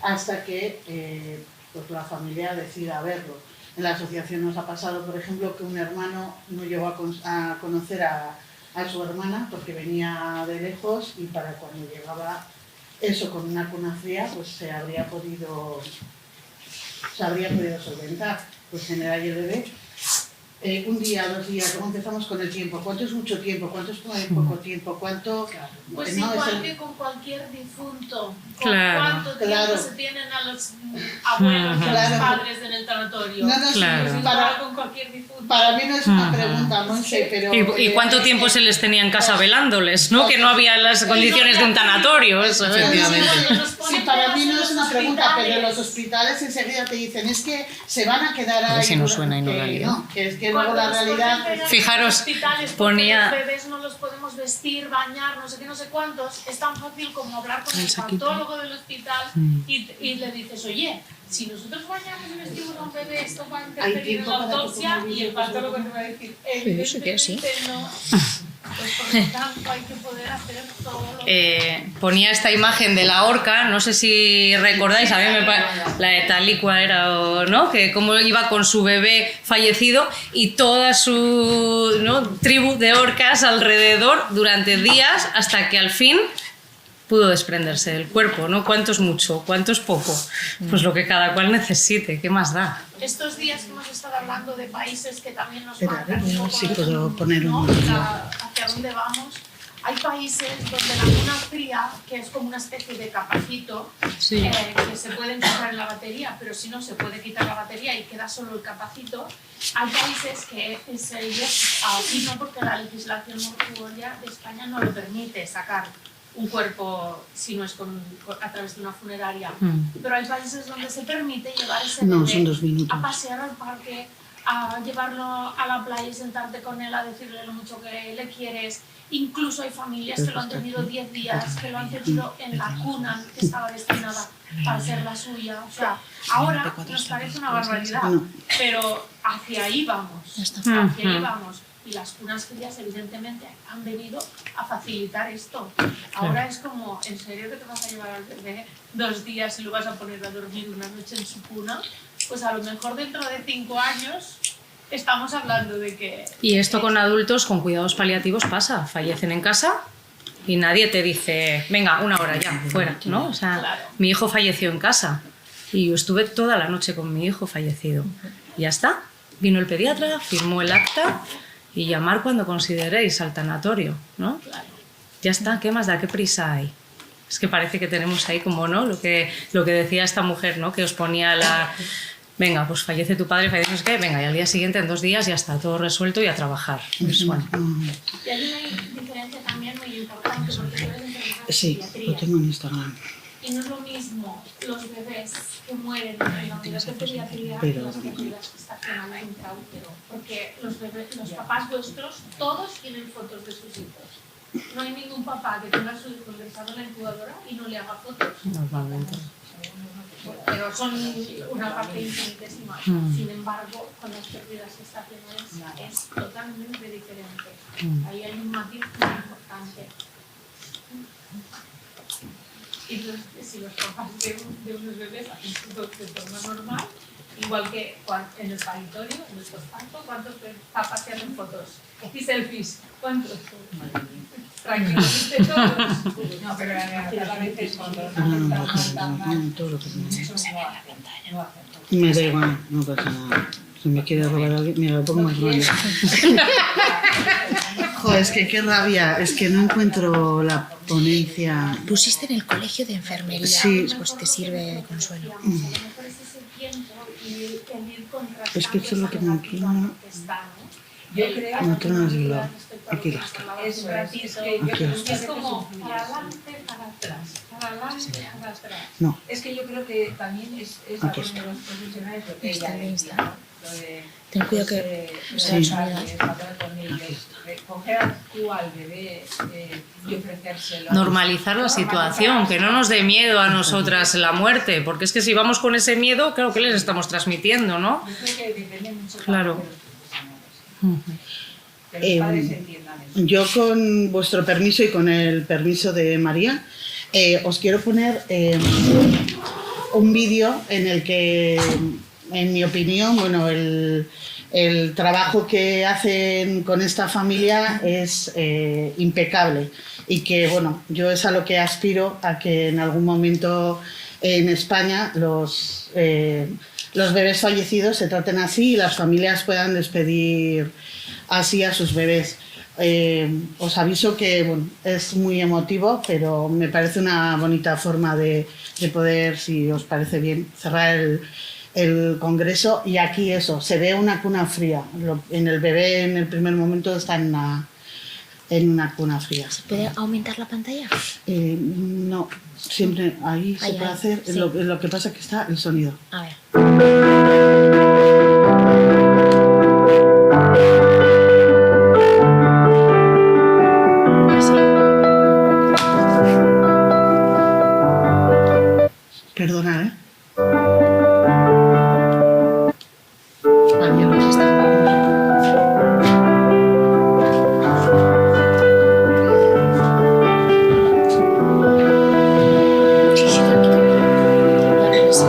hasta que pues la familia decida verlo. En la asociación nos ha pasado, por ejemplo, que un hermano no llegó a conocer a su hermana porque venía de lejos y para cuando llegaba eso con una cuna fría, pues se habría podido solventar. Pues generar el bebé. Un día, 2 días, ¿cómo empezamos con el tiempo? ¿Cuánto es mucho tiempo? ¿Cuánto es poco tiempo? ¿Cuánto? Pues no, igual que con cualquier difunto. Claro. ¿Cuánto tiempo se tienen a los abuelos y a los padres en el tanatorio? No, Claro. Con cualquier difunto. para mí no es una pregunta, Monse, pero... ¿Y cuánto tiempo se les tenía en casa velándoles? ¿No? Que no había las condiciones de un tanatorio. Eso, efectivamente. Sí, para mí no es una pregunta, pero los hospitales enseguida te dicen, es que se van a quedar ahí... A ver si no suena y no la lío. No, que es que luego la realidad... Fijaros, ponía... Los bebés no los podemos vestir, bañar, no sé qué, no sé cuántos. Es tan fácil como hablar con el patólogo del hospital y le dices, oye, si nosotros bañamos y vestimos a un bebé, esto va a interferir en la autopsia, y el patólogo te va a decir, evidentemente no. Pues por lo tanto hay que poder hacer todo lo ponía esta imagen de la orca, no sé si recordáis, a mí la de Talicua era, ¿no? Que cómo iba con su bebé fallecido y toda su, ¿no?, tribu de orcas alrededor durante días hasta que al fin pudo desprenderse del cuerpo, ¿no? ¿Cuánto es mucho? ¿Cuánto es poco? Pues lo que cada cual necesite, ¿qué más da? Estos días que hemos estado hablando de países que también nos marcan un poco, si puedo poner ¿no?, un... hacia dónde vamos. Hay países donde la cuna fría, que es como una especie de capacito, que se puede enchufar en la batería, pero si no se puede quitar la batería y queda solo el capacito. Hay países que aquí no, porque la legislación mortuoria de España no lo permite sacar un cuerpo si no es a través de una funeraria. Pero hay países donde se permite llevar ese bebé a pasear al parque, a llevarlo a la playa y sentarte con él a decirle lo mucho que le quieres. Incluso hay familias que lo han tenido 10 días, que lo han tenido en la cuna que estaba destinada para ser la suya. O sea, ahora nos parece una barbaridad, pero hacia ahí vamos, hacia ahí vamos. Y las cunas frías evidentemente han venido a facilitar esto. Ahora es como, ¿en serio que te vas a llevar al bebé 2 días y lo vas a poner a dormir una noche en su cuna? Pues a lo mejor dentro de 5 años estamos hablando de que... Y esto con adultos con cuidados paliativos pasa, fallecen en casa y nadie te dice, venga, 1 hora ya, fuera, ¿no? O sea, Claro. mi hijo falleció en casa y yo estuve toda la noche con mi hijo fallecido. Y ya está, vino el pediatra, firmó el acta y llamar cuando consideréis al tanatorio, ¿no? Ya está, ¿qué más da? ¿Qué prisa hay? Es que parece que tenemos ahí como, ¿no? Lo que decía esta mujer, ¿no? Que os ponía la... Venga, pues fallece tu padre, fallece no sé qué, venga, y al día siguiente, en 2 días, ya está todo resuelto y a trabajar. Pues, bueno. Y hay una diferencia también muy importante, porque tú eres enfermera de Sí, pediatría. lo tengo en Instagram. Y no es lo mismo los bebés que mueren en la unidad de pediatría que las perdidas que estacionan intraútero. Porque los bebés, los papás vuestros, todos tienen fotos de sus hijos. No hay ningún papá que tenga a su hijo ingresado en la incubadora y no le haga fotos. Normalmente. Pero son una parte infinitesimal. Sin embargo, con las pérdidas estacionales es totalmente diferente. Ahí hay un matiz muy importante. Y si los papás de unos bebés hacen todo de forma normal, igual que en el paritorio, en el posparto, ¿cuántos papás se hacen fotos? Y selfies, ¿cuántos? Tranquilamente todos. No, pero a veces cuando Todo lo que me da igual, no pasa nada. Si me quiere robar alguien, mira, lo pongo más grande. Joder, es que qué rabia, es que no encuentro la ponencia. Pusiste en el colegio de enfermería, Sí. pues te sirve de consuelo. A lo mejor es ese tiempo y el ir contrastando Es que eso es lo que me esa inclina. negativa que está, ¿no? Yo creo No te lo has hilado. Aquí las eso es que yo Aquí creo está. Es como para adelante, para atrás, para adelante, para atrás. No, Es que yo creo que también es la Aquí de está. los profesionales lo que Está ella bien, decía, está. ¿no? Lo de, Ten cuidado que pues, se Sí. hablar con ellos, coger a tú al bebé y ofrecérselo. Normalizar la situación, que no nos dé miedo a nosotras la muerte, porque es que si vamos con ese miedo, claro que les estamos transmitiendo, ¿no? Yo creo que depende mucho Claro. de los profesionales. Que los padres entiendan eso. yo con vuestro permiso y con el permiso de María, os quiero poner un vídeo en el que, en mi opinión, bueno, el trabajo que hacen con esta familia es impecable y que, bueno, yo es a lo que aspiro, a que en algún momento en España los bebés fallecidos se traten así y las familias puedan despedir así a sus bebés. Os aviso que bueno, es muy emotivo, pero me parece una bonita forma de poder, si os parece bien, cerrar el congreso. Y aquí eso, se ve una cuna fría. En el bebé en el primer momento está en una cuna fría. ¿Puede aumentar la pantalla? No, siempre ahí se Ahí, puede ahí, hacer, sí. lo que pasa es que está el sonido. A ver. Perdona, ¿eh? Alguien nos está. Sí, sí, tranquilo. Ya ves.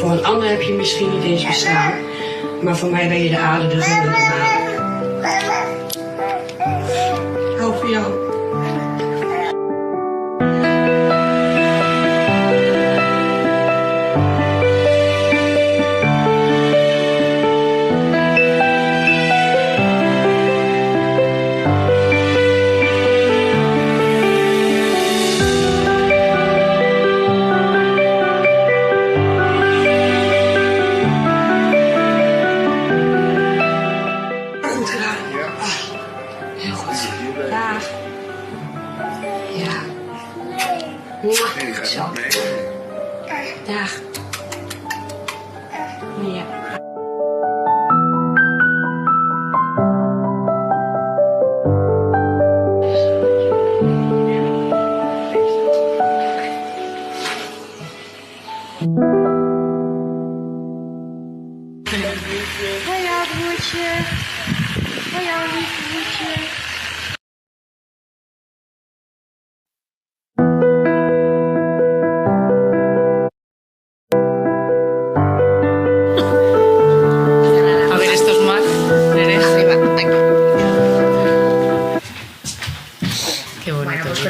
Voor een ander heb je misschien niet eens bestaan, maar voor mij ben je de aarde, de zon en de maan. Hou voor jou. Zo. Dag. Ja. Hoi, broertje. Hoi, lief broertje.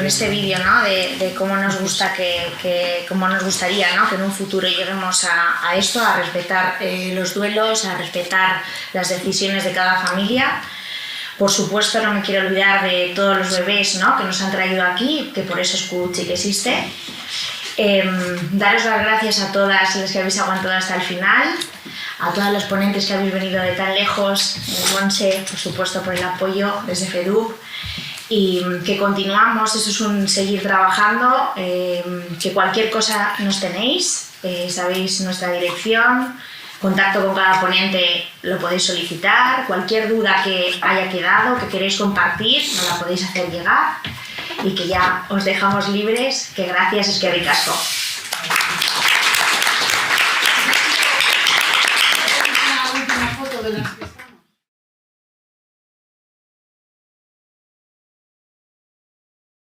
Este vídeo, ¿no? de cómo nos gusta cómo nos gustaría, ¿no? Que en un futuro lleguemos a esto, a respetar los duelos, a respetar las decisiones de cada familia. Por supuesto, no me quiero olvidar de todos los bebés, ¿no? Que nos han traído aquí, que por eso Escuchi que existe. Daros las gracias a todas las que habéis aguantado hasta el final, a todas las ponentes que habéis venido de tan lejos, Monse, por supuesto, por el apoyo desde FEDUC. Y que continuamos, eso es un seguir trabajando, que cualquier cosa nos tenéis, sabéis nuestra dirección, contacto con cada ponente lo podéis solicitar, cualquier duda que haya quedado, que queréis compartir, nos la podéis hacer llegar y que ya os dejamos libres, que gracias, eskerrik asko.